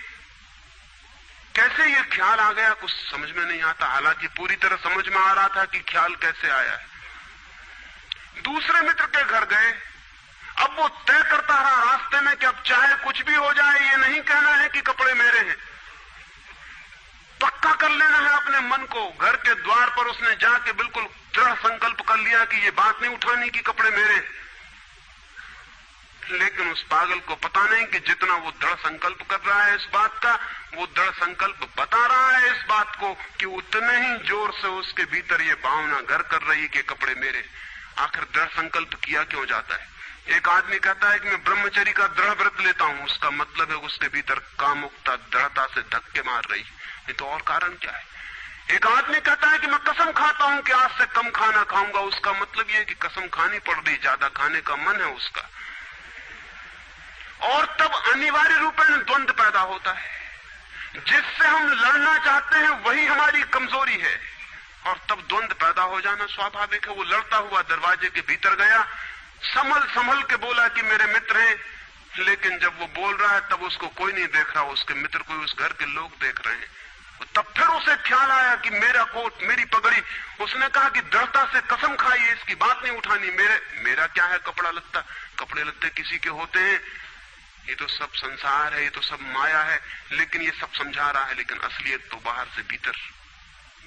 कैसे ये ख्याल आ गया कुछ समझ में नहीं आता, हालांकि पूरी तरह समझ में आ रहा था कि ख्याल कैसे आया है। दूसरे मित्र के घर गए। अब वो तय करता रहा रास्ते में कि अब चाहे कुछ भी हो जाए, ये नहीं कहना है कि कपड़े मेरे हैं, पक्का कर लेना है अपने मन को। घर के द्वार पर उसने जाके बिल्कुल दृढ़ संकल्प कर लिया कि ये बात नहीं उठानी कि कपड़े मेरे हैं। लेकिन उस पागल को पता नहीं कि जितना वो दृढ़ संकल्प कर रहा है इस बात का, वो दृढ़ संकल्प बता रहा है इस बात को कि उतने ही जोर से उसके भीतर ये भावना घर कर रही कि कपड़े मेरे। आखिर दृढ़ संकल्प किया क्यों जाता है? एक आदमी कहता है कि मैं ब्रह्मचर्य का दृढ़ व्रत लेता हूं, उसका मतलब है उसके भीतर कामुकता दृढ़ता से धक्के मार रही, नहीं तो और कारण क्या है? एक आदमी कहता है कि मैं कसम खाता हूं कि आज से कम खाना खाऊंगा, उसका मतलब यह है कि कसम खानी पड़ रही, ज्यादा खाने का मन है उसका। और तब अनिवार्य रूप में द्वंद्व पैदा होता है। जिससे हम लड़ना चाहते हैं वही हमारी कमजोरी है, और तब द्वंद्व पैदा हो जाना स्वाभाविक है। वो लड़ता हुआ दरवाजे के भीतर गया, संभल संभल के बोला कि मेरे मित्र हैं, लेकिन जब वो बोल रहा है तब उसको कोई नहीं देख रहा, उसके मित्र को उस घर के लोग देख रहे हैं। तब फिर उसे ख्याल आया कि मेरा कोट, मेरी पगड़ी। उसने कहा कि दृढ़ता से कसम खाई, इसकी बात नहीं उठानी। मेरा क्या है कपड़ा लत्ता? कपड़े लत्ते किसी के होते हैं, ये तो सब संसार है, ये तो सब माया है। लेकिन ये सब समझा रहा है, लेकिन असलियत तो बाहर से भीतर,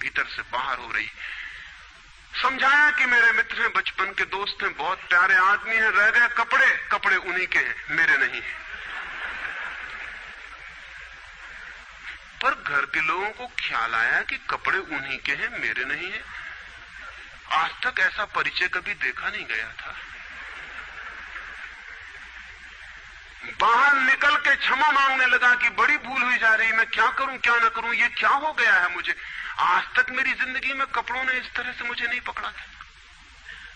भीतर से बाहर हो रही। समझाया कि मेरे मित्र हैं, बचपन के दोस्त हैं, बहुत प्यारे आदमी हैं, रह गए कपड़े, कपड़े उन्हीं के हैं, मेरे नहीं है। पर घर के लोगों को ख्याल आया कि कपड़े उन्हीं के हैं, मेरे नहीं है। आज तक ऐसा परिचय कभी देखा नहीं गया था। बाहर निकल के क्षमा मांगने लगा कि बड़ी भूल हुई जा रही, मैं क्या करूं क्या ना करूं, ये क्या हो गया है मुझे। आज तक मेरी जिंदगी में कपड़ों ने इस तरह से मुझे नहीं पकड़ा था,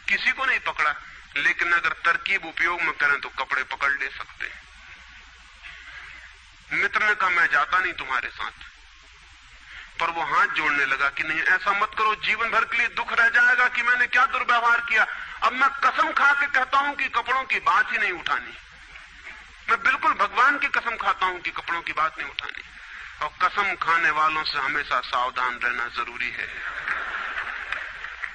किसी को नहीं पकड़ा। लेकिन अगर तरकीब उपयोग में करें तो कपड़े पकड़ ले सकते हैं। मित्र ने कहा मैं जाता नहीं तुम्हारे साथ, पर वो हाथ जोड़ने लगा कि नहीं ऐसा मत करो, जीवन भर के लिए दुख रह जाएगा कि मैंने क्या दुर्व्यवहार किया। अब मैं कसम खा के कहता हूं कि कपड़ों की बात ही नहीं उठानी। मैं बिल्कुल भगवान की कसम खाता हूं कि कपड़ों की बात नहीं उठानी। और कसम खाने वालों से हमेशा सावधान रहना जरूरी है,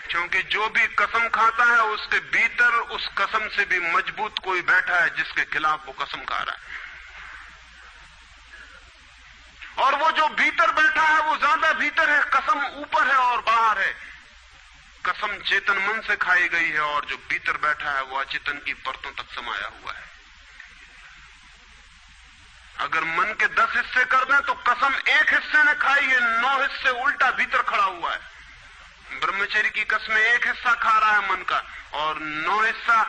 क्योंकि जो भी कसम खाता है उसके भीतर उस कसम से भी मजबूत कोई बैठा है जिसके खिलाफ वो कसम खा रहा है। और वो जो भीतर बैठा है वो ज्यादा भीतर है, कसम ऊपर है और बाहर है। कसम चेतन मन से खाई गई है, और जो भीतर बैठा है वो अचेतन की परतों तक समाया हुआ है। अगर मन के 10 हिस्से कर दें तो कसम एक हिस्से ने खाई है, 9 हिस्से उल्टा भीतर खड़ा हुआ है। ब्रह्मचर्य की कसमें एक हिस्सा खा रहा है मन का, और 9 हिस्सा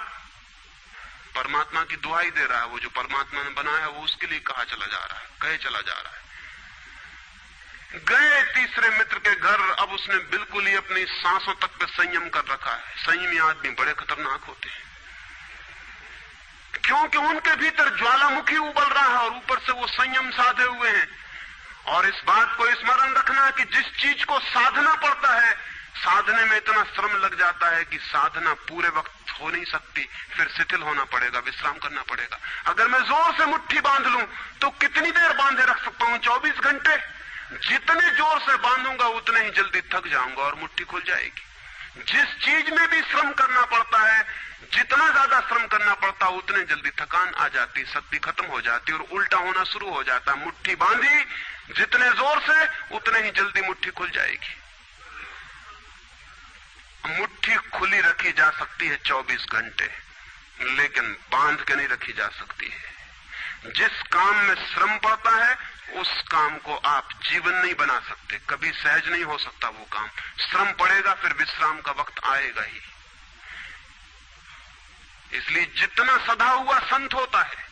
परमात्मा की दुहाई दे रहा है। वो जो परमात्मा ने बनाया है वो उसके लिए कहा चला जा रहा है, कहे चला जा रहा है। गए तीसरे मित्र के घर। अब उसने बिल्कुल ही अपनी सांसों तक पे संयम कर रखा है। संयमी आदमी बड़े खतरनाक होते हैं, क्योंकि उनके भीतर ज्वालामुखी उबल रहा है और ऊपर से वो संयम साधे हुए हैं। और इस बात को स्मरण रखना कि जिस चीज को साधना पड़ता है, साधने में इतना श्रम लग जाता है कि साधना पूरे वक्त हो नहीं सकती, फिर शिथिल होना पड़ेगा, विश्राम करना पड़ेगा। अगर मैं जोर से मुट्ठी बांध लूं तो कितनी देर बांधे रख सकता हूं? 24 घंटे। जितने जोर से बांधूंगा उतने ही जल्दी थक जाऊंगा और मुट्ठी खुल जाएगी। जिस चीज में भी श्रम करना पड़ता है, जितना ज्यादा श्रम करना पड़ता है उतने जल्दी थकान आ जाती, शक्ति खत्म हो जाती और उल्टा होना शुरू हो जाता है। मुट्ठी बांधी जितने जोर से उतने ही जल्दी मुट्ठी खुल जाएगी। मुट्ठी खुली रखी जा सकती है 24 घंटे, लेकिन बांध के नहीं रखी जा सकती है। जिस काम में श्रम पड़ता है उस काम को आप जीवन नहीं बना सकते, कभी सहज नहीं हो सकता वो काम। श्रम पड़ेगा, फिर विश्राम का वक्त आएगा ही। इसलिए जितना सदा हुआ संत होता है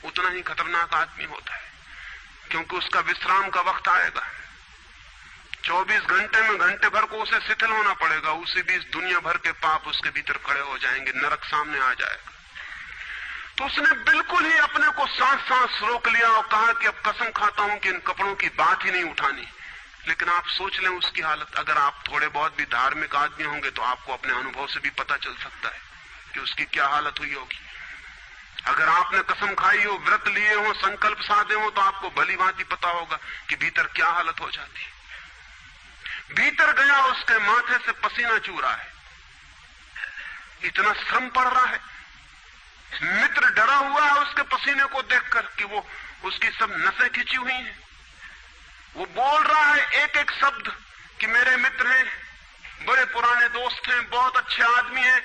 उतना ही खतरनाक आदमी होता है, क्योंकि उसका विश्राम का वक्त आएगा। 24 घंटे में घंटे भर को उसे शिथिल होना पड़ेगा, उसी बीच दुनिया भर के पाप उसके भीतर खड़े हो जाएंगे, नरक सामने आ जाएगा। तो उसने बिल्कुल ही अपने को सांस रोक लिया और कहा कि अब कसम खाता हूं कि इन कपड़ों की बात ही नहीं उठानी। लेकिन आप सोच लें उसकी हालत, अगर आप थोड़े बहुत भी धार्मिक आदमी होंगे तो आपको अपने अनुभव से भी पता चल सकता है कि उसकी क्या हालत हुई होगी। अगर आपने कसम खाई हो, व्रत लिए हो, संकल्प साधे हो, तो आपको भली भांति पता होगा कि भीतर क्या हालत हो जाती है। भीतर गया, उसके माथे से पसीना चू रहा है, इतना श्रम पड़ रहा है। मित्र डरा हुआ है उसके पसीने को देखकर कि वो उसकी सब नसें खिंची हुई हैं। वो बोल रहा है एक एक शब्द कि मेरे मित्र हैं, बड़े पुराने दोस्त हैं, बहुत अच्छे आदमी हैं।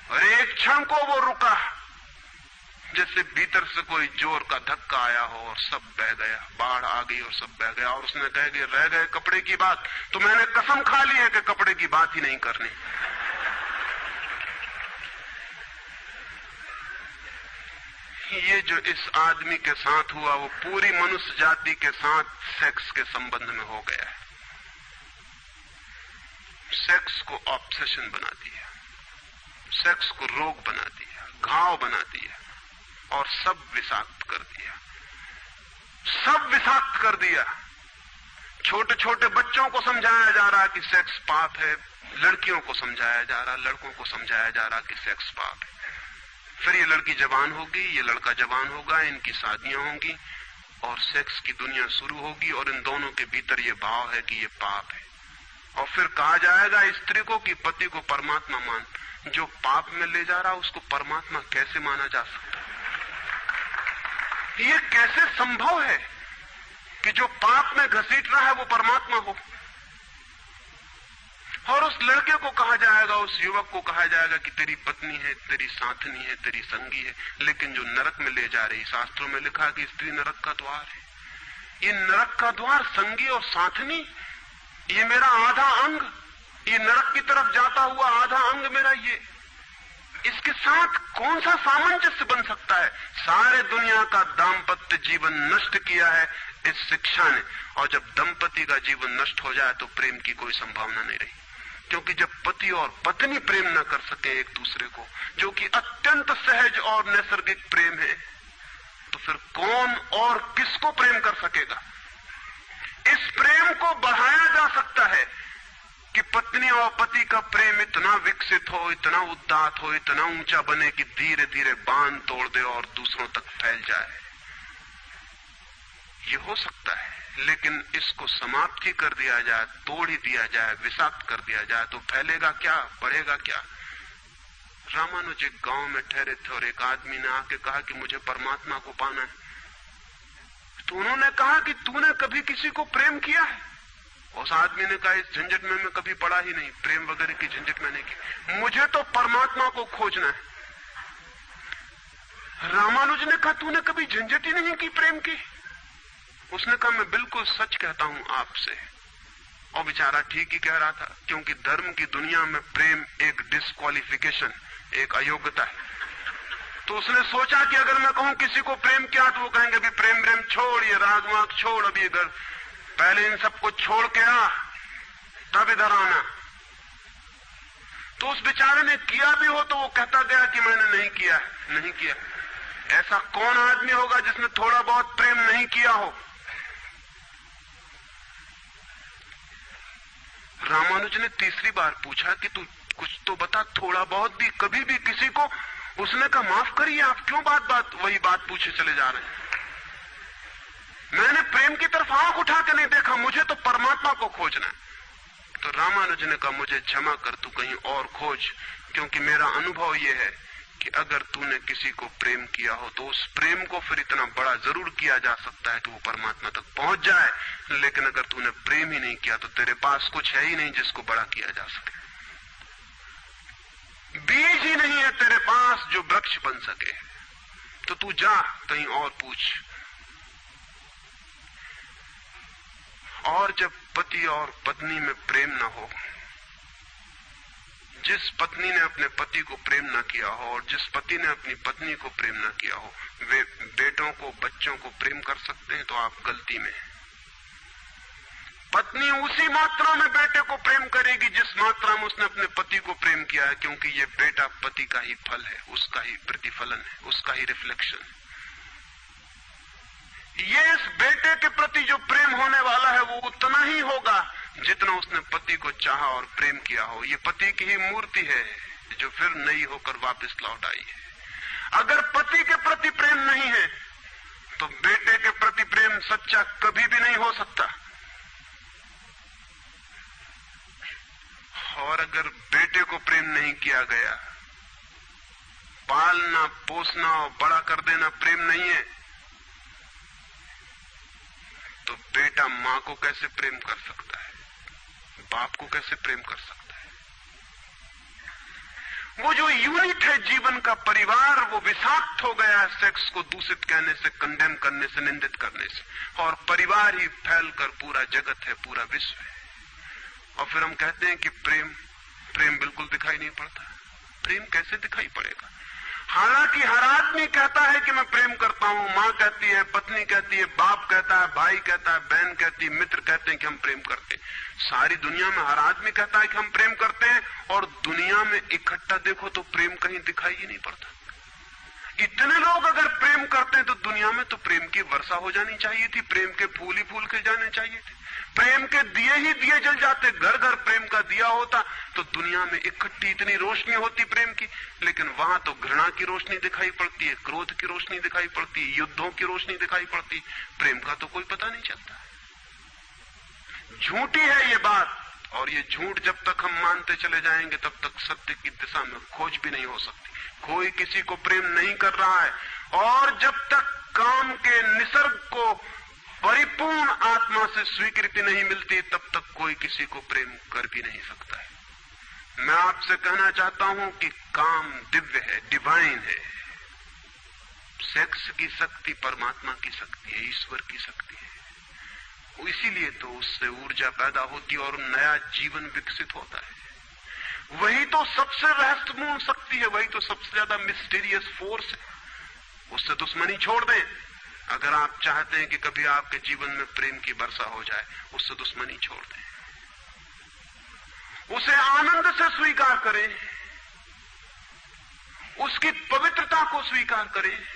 और एक क्षण को वो रुका, जैसे भीतर से कोई जोर का धक्का आया हो और सब बह गया, बाढ़ आ गई और सब बह गया। और उसने कह के रह गए कपड़े की बात, तो मैंने कसम खा ली है कि कपड़े की बात ही नहीं करनी। ये जो इस आदमी के साथ हुआ वो पूरी मनुष्य जाति के साथ सेक्स के संबंध में हो गया है। सेक्स को ऑब्सेशन बना दिया, सेक्स को रोग बना दिया, घाव बना दिया और सब विषाक्त कर दिया, सब विषाक्त कर दिया। छोटे छोटे बच्चों को समझाया जा रहा कि सेक्स पाप है, लड़कियों को समझाया जा रहा, लड़कों को समझाया जा रहा कि सेक्स पाप है। फिर ये लड़की जवान होगी, ये लड़का जवान होगा, इनकी शादियां होंगी और सेक्स की दुनिया शुरू होगी और इन दोनों के भीतर ये भाव है कि ये पाप है। और फिर कहा जाएगा स्त्री को कि पति को परमात्मा मान। जो पाप में ले जा रहा उसको परमात्मा कैसे माना जा सकता है? ये कैसे संभव है कि जो पाप में घसीट रहा है वो परमात्मा हो? और उस लड़के को कहा जाएगा, उस युवक को कहा जाएगा कि तेरी पत्नी है, तेरी साथनी है, तेरी संगी है। लेकिन जो नरक में ले जा रही, शास्त्रों में लिखा कि स्त्री नरक का द्वार है। ये नरक का द्वार, संगी और साथनी, ये मेरा आधा अंग, ये नरक की तरफ जाता हुआ आधा अंग मेरा, ये इसके साथ कौन सा सामंजस्य बन सकता है? सारे दुनिया का दाम्पत्य जीवन नष्ट किया है इस शिक्षा ने। और जब दंपति का जीवन नष्ट हो जाए तो प्रेम की कोई संभावना नहीं रही, क्योंकि जब पति और पत्नी प्रेम न कर सके एक दूसरे को, जो कि अत्यंत सहज और नैसर्गिक प्रेम है, तो फिर कौन और किसको प्रेम कर सकेगा? इस प्रेम को बढ़ाया जा सकता है कि पत्नी और पति का प्रेम इतना विकसित हो, इतना उदात्त हो, इतना ऊंचा बने कि धीरे धीरे बांध तोड़ दे और दूसरों तक फैल जाए। ये हो सकता है, लेकिन इसको समाप्त ही कर दिया जाए, तोड़ ही दिया जाए, विषाक्त कर दिया जाए तो फैलेगा क्या, बढ़ेगा क्या? रामानुज एक गांव में ठहरे थे और एक आदमी ने आके कहा कि मुझे परमात्मा को पाना है। तो उन्होंने कहा कि तूने कभी किसी को प्रेम किया है? उस आदमी ने कहा इस झंझट में मैं कभी पड़ा ही नहीं, प्रेम वगैरह की झंझट मैंने की, मुझे तो परमात्मा को खोजना है। रामानुज ने कहा तूने कभी झंझट ही नहीं की प्रेम की? उसने कहा मैं बिल्कुल सच कहता हूं आपसे। और बेचारा ठीक ही कह रहा था, क्योंकि धर्म की दुनिया में प्रेम एक डिस्क्वालिफिकेशन, एक अयोग्यता है। तो उसने सोचा कि अगर मैं कहूं किसी को प्रेम किया तो वो कहेंगे अभी प्रेम प्रेम छोड़, ये राग वाग छोड़, अभी इधर पहले इन सबको छोड़ के आ, तब इधर आना। तो उस बेचारे ने किया भी हो तो वो कहता गया कि मैंने नहीं किया, नहीं किया। ऐसा कौन आदमी होगा जिसने थोड़ा बहुत प्रेम नहीं किया हो? रामानुज ने तीसरी बार पूछा कि तू कुछ तो बता, थोड़ा बहुत भी, कभी भी किसी को? उसने कहा माफ करिए, आप क्यों बात बात वही बात पूछे चले जा रहे हैं? मैंने प्रेम की तरफ आंख उठा के नहीं देखा, मुझे तो परमात्मा को खोजना है। तो रामानुज ने कहा मुझे क्षमा कर, तू कहीं और खोज, क्योंकि मेरा अनुभव यह है कि अगर तूने किसी को प्रेम किया हो तो उस प्रेम को फिर इतना बड़ा जरूर किया जा सकता है कि वो परमात्मा तक पहुंच जाए। लेकिन अगर तूने प्रेम ही नहीं किया तो तेरे पास कुछ है ही नहीं जिसको बड़ा किया जा सके। बीज ही नहीं है तेरे पास जो वृक्ष बन सके। तो तू जा कहीं और पूछ। और जब पति और पत्नी में प्रेम न हो, जिस पत्नी ने अपने पति को प्रेम न किया हो और जिस पति ने अपनी पत्नी को प्रेम न किया हो, वे बेटों को, बच्चों को प्रेम कर सकते हैं तो आप गलती में हैं। पत्नी उसी मात्रा में बेटे को प्रेम करेगी जिस मात्रा में उसने अपने पति को प्रेम किया है, क्योंकि ये बेटा पति का ही फल है, उसका ही प्रतिफलन है, उसका ही रिफ्लेक्शन है। ये इस बेटे के प्रति जो प्रेम होने वाला है वो उतना ही होगा जितना उसने पति को चाहा और प्रेम किया हो। ये पति की ही मूर्ति है जो फिर नई होकर वापस लौट आई है। अगर पति के प्रति प्रेम नहीं है तो बेटे के प्रति प्रेम सच्चा कभी भी नहीं हो सकता। और अगर बेटे को प्रेम नहीं किया गया, पालना पोसना और बड़ा कर देना प्रेम नहीं है, तो बेटा मां को कैसे प्रेम कर सकता है, बाप को कैसे प्रेम कर सकता है? वो जो यूनिट है जीवन का परिवार, वो विषाक्त हो गया है सेक्स को दूषित कहने से, कंडेम करने से, निंदित करने से, और परिवार ही फैलकर पूरा जगत है, पूरा विश्व है। और फिर हम कहते हैं कि प्रेम बिल्कुल दिखाई नहीं पड़ता। प्रेम कैसे दिखाई पड़ेगा? हालांकि हर आदमी कहता है कि मैं प्रेम करता हूं, मां कहती है, पत्नी कहती है, बाप कहता है, भाई कहता है, बहन कहती है, मित्र कहते हैं कि हम प्रेम करते हैं। सारी दुनिया में हर आदमी कहता है कि हम प्रेम करते हैं, और दुनिया में इकट्ठा देखो तो प्रेम कहीं दिखाई ही नहीं पड़ता। इतने लोग अगर प्रेम करते हैं तो दुनिया में तो प्रेम की वर्षा हो जानी चाहिए थी, प्रेम के फूल ही फूल खिल जाने चाहिए थे, प्रेम के दिए ही दिए जल जाते, घर घर प्रेम का दिया होता तो दुनिया में इकट्ठी इतनी रोशनी होती प्रेम की। लेकिन वहां तो घृणा की रोशनी दिखाई पड़ती है, क्रोध की रोशनी दिखाई पड़ती है, युद्धों की रोशनी दिखाई पड़ती, प्रेम का तो कोई पता नहीं चलता। झूठी है ये बात, और ये झूठ जब तक हम मानते चले जाएंगे तब तक सत्य की दिशा में खोज भी नहीं हो सकती। कोई किसी को प्रेम नहीं कर रहा है, और जब तक काम के निसर्ग को परिपूर्ण आत्मा से स्वीकृति नहीं मिलती तब तक कोई किसी को प्रेम कर भी नहीं सकता है। मैं आपसे कहना चाहता हूं कि काम दिव्य है, डिवाइन है। सेक्स की शक्ति परमात्मा की शक्ति है, ईश्वर की शक्ति है। इसीलिए तो उससे ऊर्जा पैदा होती है और नया जीवन विकसित होता है। वही तो सबसे रहस्यपूर्ण शक्ति है, वही तो सबसे ज्यादा मिस्टीरियस फोर्स है। उससे दुश्मनी छोड़ दें। अगर आप चाहते हैं कि कभी आपके जीवन में प्रेम की वर्षा हो जाए, उससे दुश्मनी छोड़ दें, उसे आनंद से स्वीकार करें, उसकी पवित्रता को स्वीकार करें,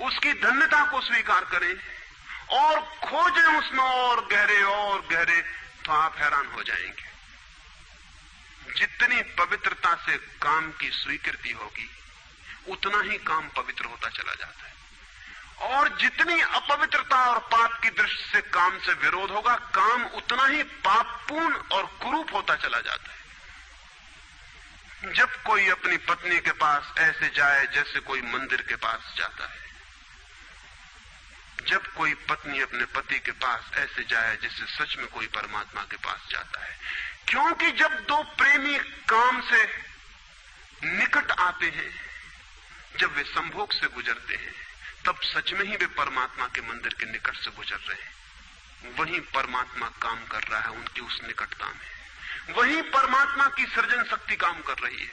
उसकी धन्यता को स्वीकार करें, और खोजें उसमें और गहरे, तो आप हैरान हो जाएंगे। जितनी पवित्रता से काम की स्वीकृति होगी उतना ही काम पवित्र होता चला जाता है, और जितनी अपवित्रता और पाप की दृष्टि से काम से विरोध होगा, काम उतना ही पापपूर्ण और कुरूप होता चला जाता है। जब कोई अपनी पत्नी के पास ऐसे जाए जैसे कोई मंदिर के पास जाता है, जब कोई पत्नी अपने पति के पास ऐसे जाए जैसे सच में कोई परमात्मा के पास जाता है, क्योंकि जब दो प्रेमी काम से निकट आते हैं, जब वे संभोग से गुजरते हैं, तब सच में ही वे परमात्मा के मंदिर के निकट से गुजर रहे हैं। वहीं परमात्मा काम कर रहा है उनकी उस निकटता में, वहीं परमात्मा की सृजन शक्ति काम कर रही है।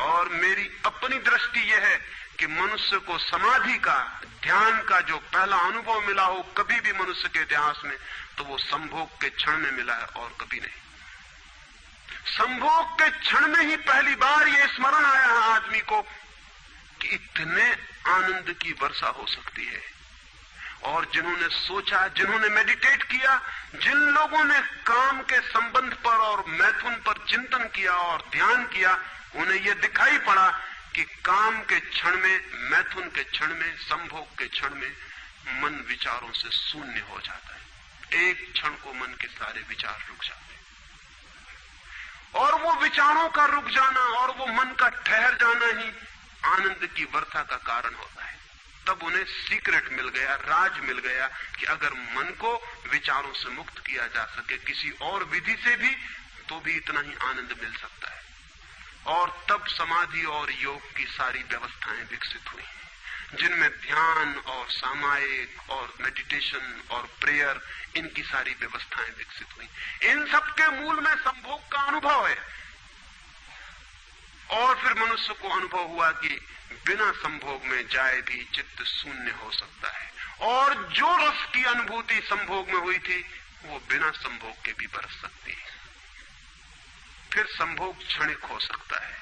और मेरी अपनी दृष्टि यह है कि मनुष्य को समाधि का, ध्यान का जो पहला अनुभव मिला हो कभी भी मनुष्य के इतिहास में, तो वो संभोग के क्षण में मिला है और कभी नहीं। संभोग के क्षण में ही पहली बार ये स्मरण आया है आदमी को कि इतने आनंद की वर्षा हो सकती है। और जिन्होंने सोचा, जिन्होंने मेडिटेट किया, जिन लोगों ने काम के संबंध पर और मैथुन पर चिंतन किया और ध्यान किया, उन्हें यह दिखाई पड़ा कि काम के क्षण में, मैथुन के क्षण में, संभोग के क्षण में मन विचारों से शून्य हो जाता है। एक क्षण को मन के सारे विचार रुक जाते हैं, और वो विचारों का रुक जाना और वो मन का ठहर जाना ही आनंद की वर्षा का कारण होता है। तब उन्हें सीक्रेट मिल गया, राज मिल गया कि अगर मन को विचारों से मुक्त किया जा सके किसी और विधि से भी, तो भी इतना ही आनंद मिल सकता है। और तब समाधि और योग की सारी व्यवस्थाएं विकसित हुई, जिनमें ध्यान और सामायिक और मेडिटेशन और प्रेयर, इनकी सारी व्यवस्थाएं विकसित हुई। इन सब के मूल में संभोग का अनुभव है। और फिर मनुष्य को अनुभव हुआ कि बिना संभोग में जाए भी चित्त शून्य हो सकता है, और जो रस की अनुभूति संभोग में हुई थी वो बिना संभोग के भी बरस सकती है। फिर संभोग क्षणिक हो सकता है,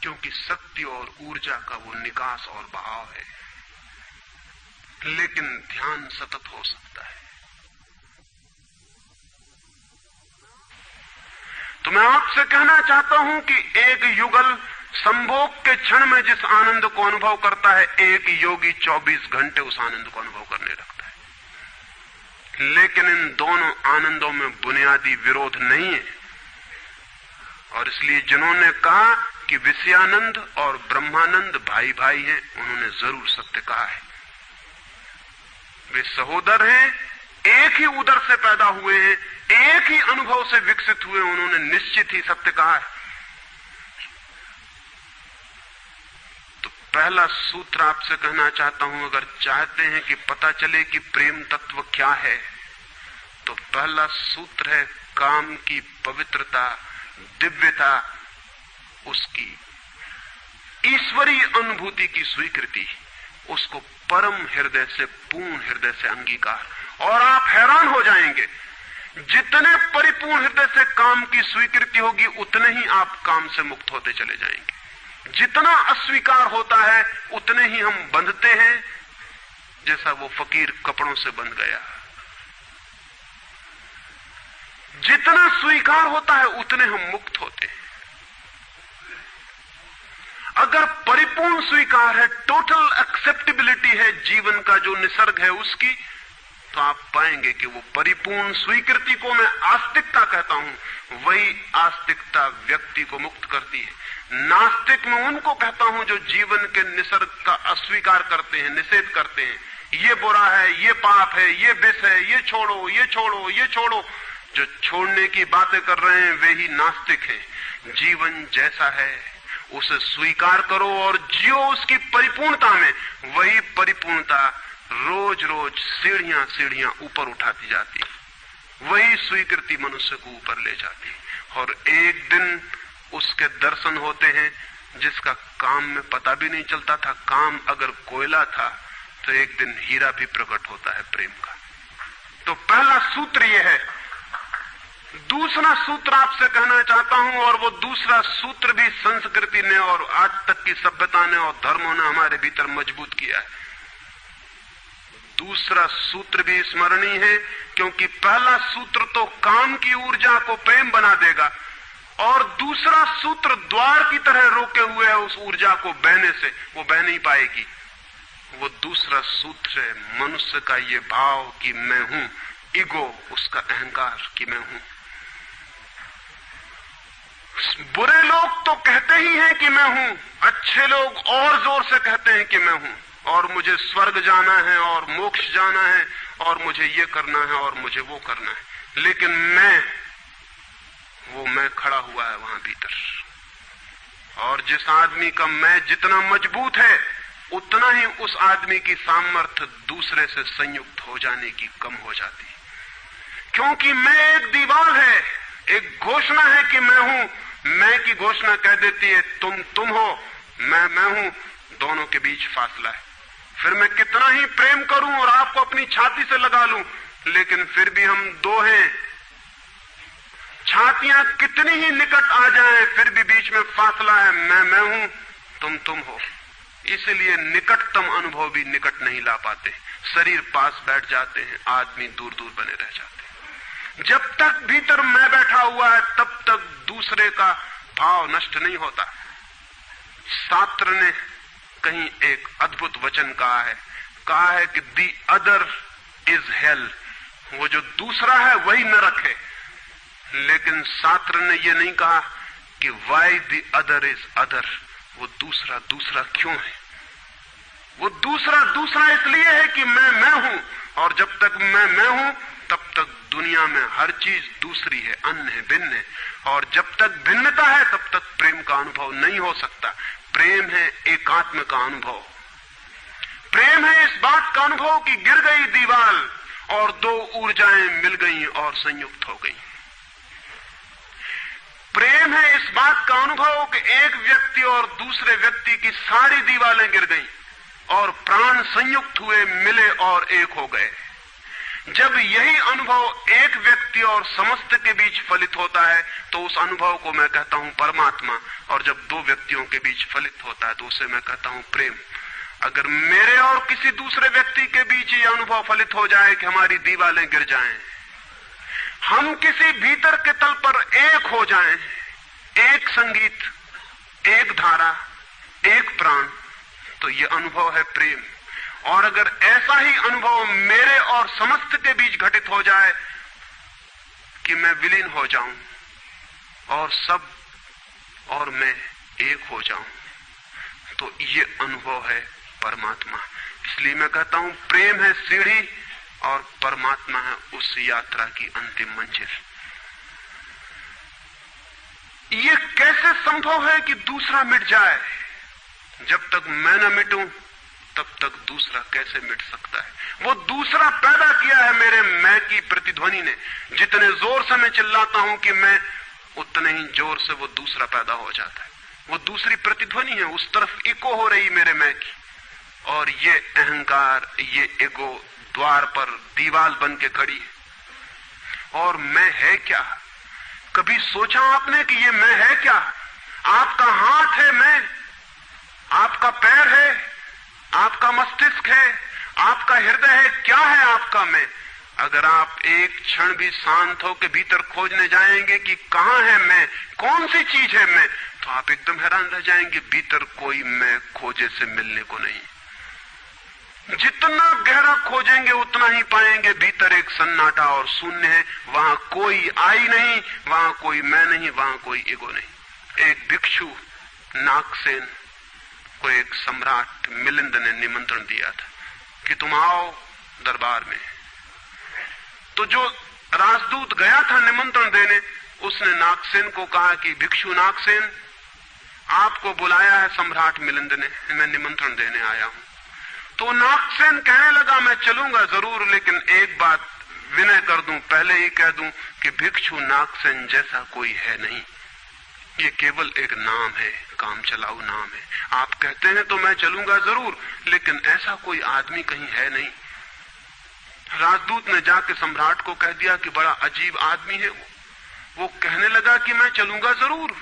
क्योंकि शक्ति और ऊर्जा का वो निकास और बहाव है, लेकिन ध्यान सतत हो सकता है। तो मैं आपसे कहना चाहता हूं कि एक युगल संभोग के क्षण में जिस आनंद को अनुभव करता है, एक योगी 24 घंटे उस आनंद को अनुभव करने लगता है। लेकिन इन दोनों आनंदों में बुनियादी विरोध नहीं है, और इसलिए जिन्होंने कहा कि विषयानंद और ब्रह्मानंद भाई भाई हैं, उन्होंने जरूर सत्य कहा है। वे सहोदर हैं, एक ही उदर से पैदा हुए हैं, एक ही अनुभव से विकसित हुए, उन्होंने निश्चित ही सत्य कहा है। तो पहला सूत्र आपसे कहना चाहता हूं, अगर चाहते हैं कि पता चले कि प्रेम तत्व क्या है, तो पहला सूत्र है काम की पवित्रता, दिव्यता, उसकी ईश्वरीय अनुभूति की स्वीकृति, उसको परम हृदय से, पूर्ण हृदय से अंगीकार। और आप हैरान हो जाएंगे, जितने परिपूर्ण हृदय से काम की स्वीकृति होगी, उतने ही आप काम से मुक्त होते चले जाएंगे। जितना अस्वीकार होता है, उतने ही हम बंधते हैं, जैसा वो फकीर कपड़ों से बंध गया। जितना स्वीकार होता है, उतने हम मुक्त होते हैं। अगर परिपूर्ण स्वीकार है, टोटल एक्सेप्टेबिलिटी है जीवन का जो निसर्ग है उसकी, तो आप पाएंगे कि वो परिपूर्ण स्वीकृति को मैं आस्तिकता कहता हूं। वही आस्तिकता व्यक्ति को मुक्त करती है। नास्तिक में उनको कहता हूं जो जीवन के निसर्ग का अस्वीकार करते हैं, निषेध करते हैं। ये बुरा है, ये पाप है, ये विष है, ये छोड़ो, ये छोड़ो, ये छोड़ो। जो छोड़ने की बातें कर रहे हैं वे ही नास्तिक हैं। जीवन जैसा है उसे स्वीकार करो और जियो उसकी परिपूर्णता में। वही परिपूर्णता रोज रोज सीढ़ियां सीढ़ियां ऊपर उठाती जाती है। वही स्वीकृति मनुष्य को ऊपर ले जाती है। और एक दिन उसके दर्शन होते हैं जिसका काम में पता भी नहीं चलता था। काम अगर कोयला था तो एक दिन हीरा भी प्रकट होता है प्रेम का। तो पहला सूत्र यह है। दूसरा सूत्र आपसे कहना चाहता हूं, और वो दूसरा सूत्र भी संस्कृति ने और आज तक की सभ्यता ने और धर्मों ने हमारे भीतर मजबूत किया है। दूसरा सूत्र भी स्मरणीय है, क्योंकि पहला सूत्र तो काम की ऊर्जा को प्रेम बना देगा, और दूसरा सूत्र द्वार की तरह रोके हुए है उस ऊर्जा को बहने से। वो बह नहीं पाएगी। वो दूसरा सूत्र है मनुष्य का ये भाव कि मैं हूं, ईगो, उसका अहंकार कि मैं हूं। बुरे लोग तो कहते ही हैं कि मैं हूं, अच्छे लोग और जोर से कहते हैं कि मैं हूं, और मुझे स्वर्ग जाना है और मोक्ष जाना है और मुझे ये करना है और मुझे वो करना है। लेकिन वो मैं खड़ा हुआ है वहां भीतर। और जिस आदमी का मैं जितना मजबूत है, उतना ही उस आदमी की सामर्थ्य दूसरे से संयुक्त हो जाने की कम हो जाती। क्योंकि मैं एक दीवार है, एक घोषणा है कि मैं हूं। मैं की घोषणा कह देती है तुम हो, मैं हूं। दोनों के बीच फासला है। फिर मैं कितना ही प्रेम करूं और आपको अपनी छाती से लगा लूं, लेकिन फिर भी हम दो हैं। छातियां कितनी ही निकट आ जाएं, फिर भी बीच में फासला है। मैं हूं, तुम हो। इसलिए निकटतम अनुभव भी निकट नहीं ला पाते। शरीर पास बैठ जाते हैं, आदमी दूर दूर बने रह जाते हैं। जब तक भीतर मैं बैठा हुआ है, तब तक दूसरे का भाव नष्ट नहीं होता। शास्त्र ने कहीं एक अद्भुत वचन कहा है कि दी अदर इज हेल। वो जो दूसरा है वही नरक है। लेकिन शास्त्र ने ये नहीं कहा कि why the other is other. वो दूसरा क्यों है? वो दूसरा इसलिए है कि मैं हूं, और जब तक मैं हूं तब तक दुनिया में हर चीज दूसरी है, अन्य है, भिन्न है। और जब तक भिन्नता है तब तक प्रेम का अनुभव नहीं हो सकता। प्रेम है एकात्म का अनुभव। प्रेम है इस बात का अनुभव कि गिर गई दीवार और दो ऊर्जाएं मिल गई और संयुक्त हो गई। प्रेम है इस बात का अनुभव कि एक व्यक्ति और दूसरे व्यक्ति की सारी दीवारें गिर गईं और प्राण संयुक्त हुए, मिले और एक हो गए। जब यही अनुभव एक व्यक्ति और समस्त के बीच फलित होता है तो उस अनुभव को मैं कहता हूं परमात्मा, और जब दो व्यक्तियों के बीच फलित होता है तो उसे मैं कहता हूं प्रेम। अगर मेरे और किसी दूसरे व्यक्ति के बीच ये अनुभव फलित हो जाए कि हमारी दीवारें गिर जाएं, हम किसी भीतर के तल पर एक हो जाएं, एक संगीत, एक धारा, एक प्राण, तो ये अनुभव है प्रेम। और अगर ऐसा ही अनुभव मेरे और समस्त के बीच घटित हो जाए कि मैं विलीन हो जाऊं और सब और मैं एक हो जाऊं, तो ये अनुभव है परमात्मा। इसलिए मैं कहता हूं प्रेम है सीढ़ी और परमात्मा है उस यात्रा की अंतिम मंजिल। ये कैसे संभव है कि दूसरा मिट जाए? जब तक मैं न मिटूं तब तक दूसरा कैसे मिट सकता है? वो दूसरा पैदा किया है मेरे मैं की प्रतिध्वनि ने। जितने जोर से मैं चिल्लाता हूं कि मैं, उतने ही जोर से वो दूसरा पैदा हो जाता है। वो दूसरी प्रतिध्वनि है, उस तरफ इको हो रही मेरे मैं की। और ये अहंकार, ये ईगो द्वार पर दीवार बन के खड़ी है। और मैं है क्या? कभी सोचा आपने कि ये मैं है क्या? आपका हाथ है मैं, आपका पैर है, आपका मस्तिष्क है, आपका हृदय है, क्या है आपका मैं? अगर आप एक क्षण भी शांत हो के भीतर खोजने जाएंगे कि कहां है मैं, कौन सी चीज है मैं, तो आप एकदम हैरान रह जाएंगे। भीतर कोई मैं खोजे से मिलने को नहीं। जितना गहरा खोजेंगे उतना ही पाएंगे भीतर एक सन्नाटा और शून्य है। वहां कोई आई नहीं, वहां कोई मैं नहीं, वहां कोई ईगो नहीं। एक भिक्षु नागसेन को एक सम्राट मिलिंद ने निमंत्रण दिया था कि तुम आओ दरबार में। तो जो राजदूत गया था निमंत्रण देने, उसने नागसेन को कहा कि भिक्षु नागसेन, आपको बुलाया है सम्राट मिलिंद ने, मैं निमंत्रण देने आया हूं। तो नागसेन कहने लगा मैं चलूंगा जरूर, लेकिन एक बात विनय कर दूं, पहले ही कह दूं कि भिक्षु नागसेन जैसा कोई है नहीं। ये केवल एक नाम है, काम चलाऊ नाम है। आप कहते हैं तो मैं चलूंगा जरूर, लेकिन ऐसा कोई आदमी कहीं है नहीं। राजदूत ने जाके सम्राट को कह दिया कि बड़ा अजीब आदमी है वो कहने लगा कि मैं चलूंगा जरूर,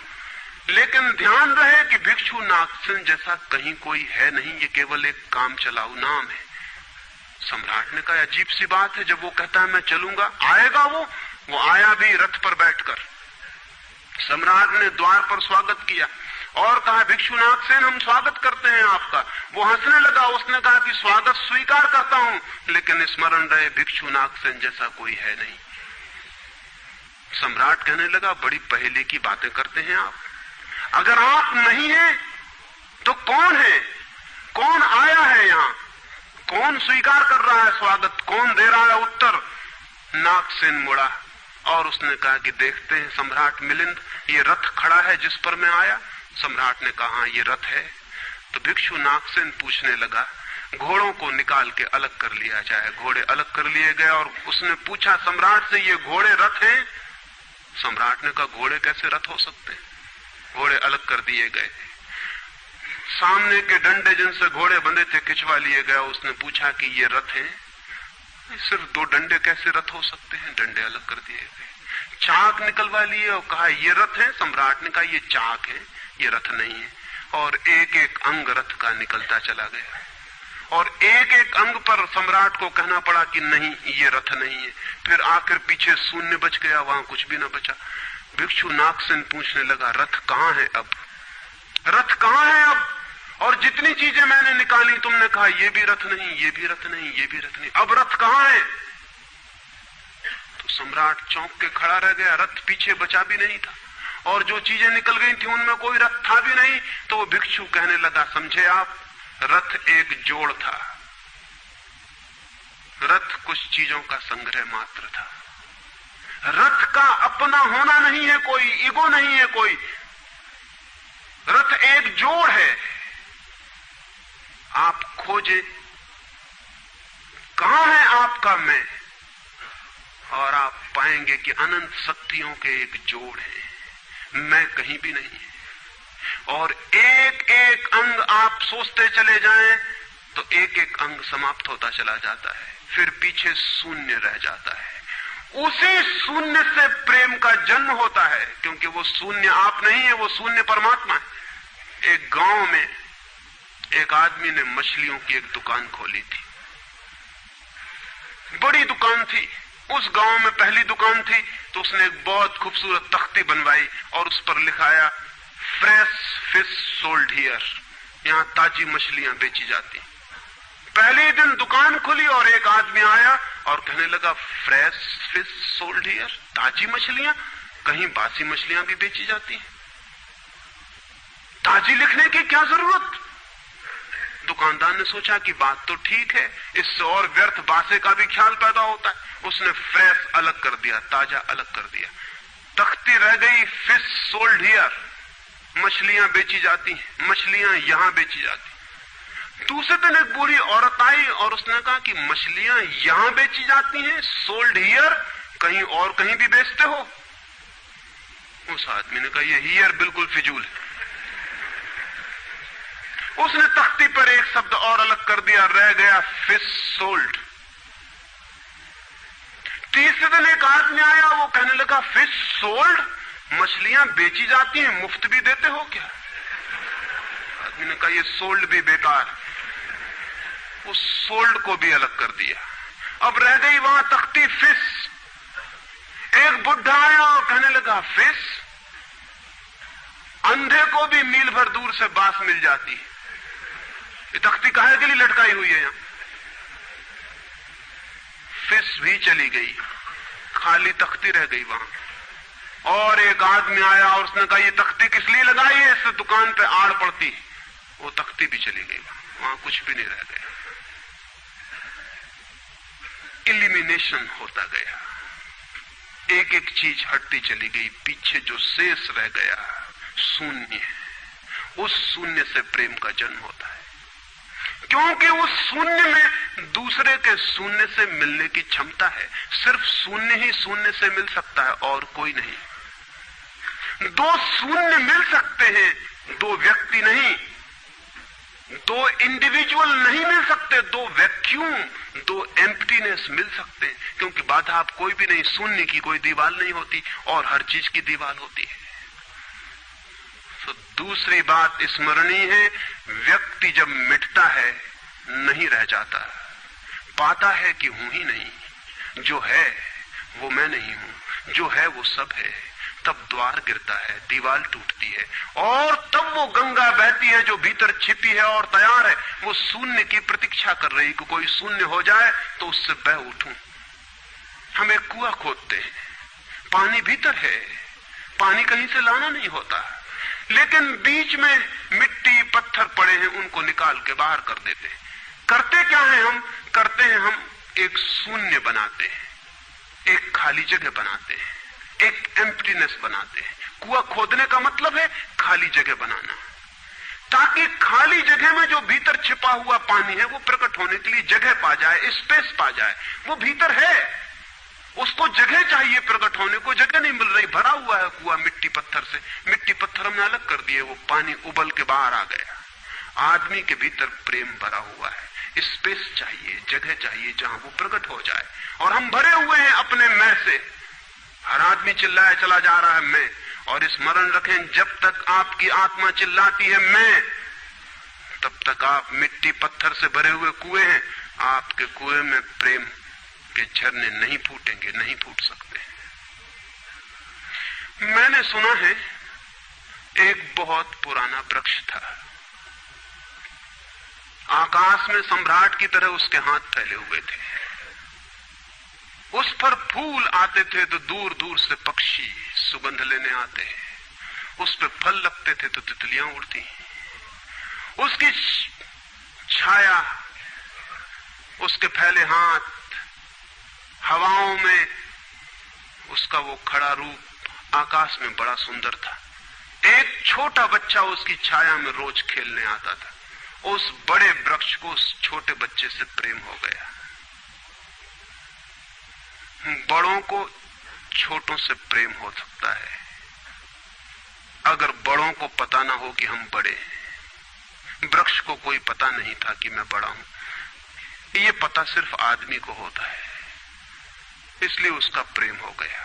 लेकिन ध्यान रहे कि भिक्षु नागसेन जैसा कहीं कोई है नहीं, ये केवल एक काम चलाऊ नाम है। सम्राट ने कहा अजीब सी बात है, जब वो कहता है मैं चलूंगा, आएगा वो आया भी रथ पर बैठकर। सम्राट ने द्वार पर स्वागत किया और कहा भिक्षु नागसेन हम स्वागत करते हैं आपका। वो हंसने लगा, उसने कहा कि स्वागत स्वीकार करता हूं, लेकिन स्मरण रहे भिक्षु नागसेन जैसा कोई है नहीं। सम्राट कहने लगा बड़ी पहेली की बातें करते हैं आप। अगर आप नहीं हैं तो कौन है? कौन आया है यहां? कौन स्वीकार कर रहा है स्वागत? कौन दे रहा है उत्तर? नागसेन मुड़ा और उसने कहा कि देखते हैं सम्राट मिलिंद, ये रथ खड़ा है जिस पर मैं आया। सम्राट ने कहा ये रथ है। तो भिक्षु नागसेन पूछने लगा घोड़ों को निकाल के अलग कर लिया जाए। घोड़े अलग कर लिए गए और उसने पूछा सम्राट से ये घोड़े रथ हैं? सम्राट ने कहा घोड़े कैसे रथ हो सकते हैं? घोड़े अलग कर दिए गए। सामने के डंडे जिनसे घोड़े बंधे थे खिंचवा लिए गए। उसने पूछा कि ये रथ हैं? सिर्फ दो डंडे कैसे रथ हो सकते हैं? डंडे अलग कर दिए गए। चाक निकलवा लिए और कहा ये रथ है। सम्राट ने कहा ये चाक है, ये रथ नहीं है। और एक एक अंग रथ का निकलता चला गया और एक एक अंग पर सम्राट को कहना पड़ा कि नहीं ये रथ नहीं है। फिर आखिर पीछे शून्य बच गया, वहां कुछ भी न बचा। भिक्षु नागसेन पूछने लगा रथ कहां है अब? रथ कहां है अब? और जितनी चीजें मैंने निकाली तुमने कहा ये भी रथ नहीं, ये भी रथ नहीं, ये भी रथ नहीं, अब रथ कहां है? तो सम्राट चौंक के खड़ा रह गया। रथ पीछे बचा भी नहीं था और जो चीजें निकल गई थी उनमें कोई रथ था भी नहीं। तो वो भिक्षु कहने लगा समझे आप, रथ एक जोड़ था। रथ कुछ चीजों का संग्रह मात्र था। रथ का अपना होना नहीं है कोई, ईगो नहीं है कोई। रथ एक जोड़ है। आप खोजे कहां है आपका मैं, और आप पाएंगे कि अनंत शक्तियों के एक जोड़ है। मैं कहीं भी नहीं है। और एक एक अंग आप सोचते चले जाएं तो एक एक अंग समाप्त होता चला जाता है। फिर पीछे शून्य रह जाता है। उसी शून्य से प्रेम का जन्म होता है, क्योंकि वो शून्य आप नहीं है, वो शून्य परमात्मा है। एक गांव में एक आदमी ने मछलियों की एक दुकान खोली थी, बड़ी दुकान थी। उस गांव में पहली दुकान थी, तो उसने एक बहुत खूबसूरत तख्ती बनवाई और उस पर लिखाया फ्रेश फिश सोल्ड हियर, यहां ताजी मछलियां बेची जाती। पहले दिन दुकान खुली और एक आदमी आया और कहने लगा फ्रेश फिश सोल्ड हियर, ताजी मछलियां, कहीं बासी मछलियां भी बेची जाती हैं? ताजी लिखने की क्या जरूरत? दुकानदार ने सोचा कि बात तो ठीक है, इससे और व्यर्थ बासे का भी ख्याल पैदा होता है। उसने फ्रेश अलग कर दिया, ताजा अलग कर दिया। तख्ती रह गई फिश सोल्ड हियर, मछलियां बेची जाती हैं, मछलियां यहां बेची जाती। दूसरे दिन एक बूढ़ी औरत आई और उसने कहा कि मछलियां यहां बेची जाती हैं, सोल्ड हियर कहीं और कहीं भी बेचते हो? उस आदमी ने कहा यह हियर बिल्कुल फिजूल है। उसने तख्ती पर एक शब्द और अलग कर दिया, रह गया फिश सोल्ड। तीसरे दिन एक आदमी आया, वो कहने लगा फिश सोल्ड, मछलियां बेची जाती हैं, मुफ्त भी देते हो क्या? आदमी ने कहा ये सोल्ड भी बेकार। उस सोल्ड को भी अलग कर दिया। अब रह गई वहां तख्ती फिश। एक बुढ़ा आया और कहने लगा फिश, अंधे को भी मील भर दूर से बांस मिल जाती है, ये तख्ती काहे के लिए लटकाई हुई है यहां? फिश भी चली गई, खाली तख्ती रह गई वहां। और एक आदमी आया और उसने कहा ये तख्ती किस लिए लगाई है, इससे दुकान पे आड़ पड़ती। वो तख्ती भी चली गई, वहां कुछ भी नहीं रह गया। इलिमिनेशन होता गया, एक एक चीज हटती चली गई, पीछे जो शेष रह गया शून्य। उस शून्य से प्रेम का जन्म होता है, क्योंकि उस शून्य में दूसरे के शून्य से मिलने की क्षमता है। सिर्फ शून्य ही शून्य से मिल सकता है और कोई नहीं। दो शून्य मिल सकते हैं, दो व्यक्ति नहीं, दो इंडिविजुअल नहीं मिल सकते, दो वैक्यूम, दो एम्प्टीनेस मिल सकते हैं, क्योंकि बाधा आप कोई भी नहीं, शून्य की कोई दीवार नहीं होती और हर चीज की दीवार होती है। तो दूसरी बात स्मरणीय है, व्यक्ति जब मिटता है नहीं रह जाता, पाता है कि हूं ही नहीं, जो है वो मैं नहीं हूं, जो है वो सब है। तब द्वार गिरता है, दीवार टूटती है और तब वो गंगा बहती है जो भीतर छिपी है और तैयार है। वो शून्य की प्रतीक्षा कर रही कि कोई शून्य हो जाए तो उससे बह उठूं। हम एक कुआं खोदते हैं, पानी भीतर है, पानी कहीं से लाना नहीं होता, लेकिन बीच में मिट्टी पत्थर पड़े हैं, उनको निकाल के बाहर कर देते हैं। करते क्या है हम? करते हैं हम एक शून्य बनाते हैं, एक खाली जगह बनाते हैं, एक एम्प्टीनेस बनाते हैं। कुआं खोदने का मतलब है खाली जगह बनाना, ताकि खाली जगह में जो भीतर छिपा हुआ पानी है वो प्रकट होने के लिए जगह पा जाए, स्पेस पा जाए। वो भीतर है, उसको जगह चाहिए प्रकट होने को, जगह नहीं मिल रही, भरा हुआ है कुआं मिट्टी पत्थर से। मिट्टी पत्थर हमने अलग कर दिए, वो पानी उबल के बाहर आ गया। आदमी के भीतर प्रेम भरा हुआ है, स्पेस चाहिए, जगह चाहिए जहां वो प्रकट हो जाए। और हम भरे हुए हैं अपने मैं से। हर आदमी चिल्लाया चला जा रहा है मैं, और स्मरण रखें जब तक आपकी आत्मा चिल्लाती है मैं, तब तक आप मिट्टी पत्थर से भरे हुए कुएं हैं। आपके कुएं में प्रेम के झरने नहीं फूटेंगे, नहीं फूट सकते। मैंने सुना है एक बहुत पुराना वृक्ष था, आकाश में सम्राट की तरह उसके हाथ फैले हुए थे। उस पर फूल आते थे तो दूर दूर से पक्षी सुगंध लेने आते हैं। उस पर फल लगते थे तो तितलियां उड़ती। उसकी छाया, उसके फैले हाथ, हवाओं में उसका वो खड़ा रूप आकाश में बड़ा सुंदर था। एक छोटा बच्चा उसकी छाया में रोज खेलने आता था। उस बड़े वृक्ष को उस छोटे बच्चे से प्रेम हो गया। बड़ों को छोटों से प्रेम हो सकता है अगर बड़ों को पता ना हो कि हम बड़े हैं। वृक्ष को कोई पता नहीं था कि मैं बड़ा हूं, ये पता सिर्फ आदमी को होता है, इसलिए उसका प्रेम हो गया।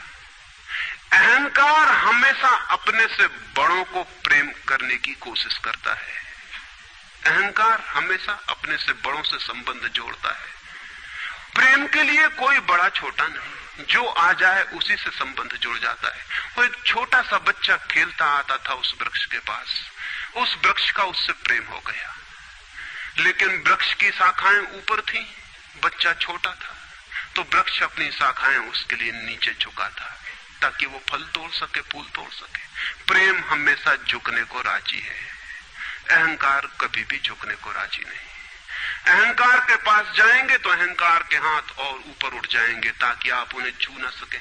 अहंकार हमेशा अपने से बड़ों को प्रेम करने की कोशिश करता है। अहंकार हमेशा अपने से बड़ों से संबंध जोड़ता है। प्रेम के लिए कोई बड़ा छोटा नहीं, जो आ जाए उसी से संबंध जुड़ जाता है। वो एक छोटा सा बच्चा खेलता आता था उस वृक्ष के पास, उस वृक्ष का उससे प्रेम हो गया, लेकिन वृक्ष की शाखाएं ऊपर थी, बच्चा छोटा था, तो वृक्ष अपनी शाखाएं उसके लिए नीचे झुका था ताकि वो फल तोड़ सके, फूल तोड़ सके। प्रेम हमेशा झुकने को राजी है, अहंकार कभी भी झुकने को राजी नहीं। अहंकार के पास जाएंगे तो अहंकार के हाथ और ऊपर उठ जाएंगे ताकि आप उन्हें छू ना सके,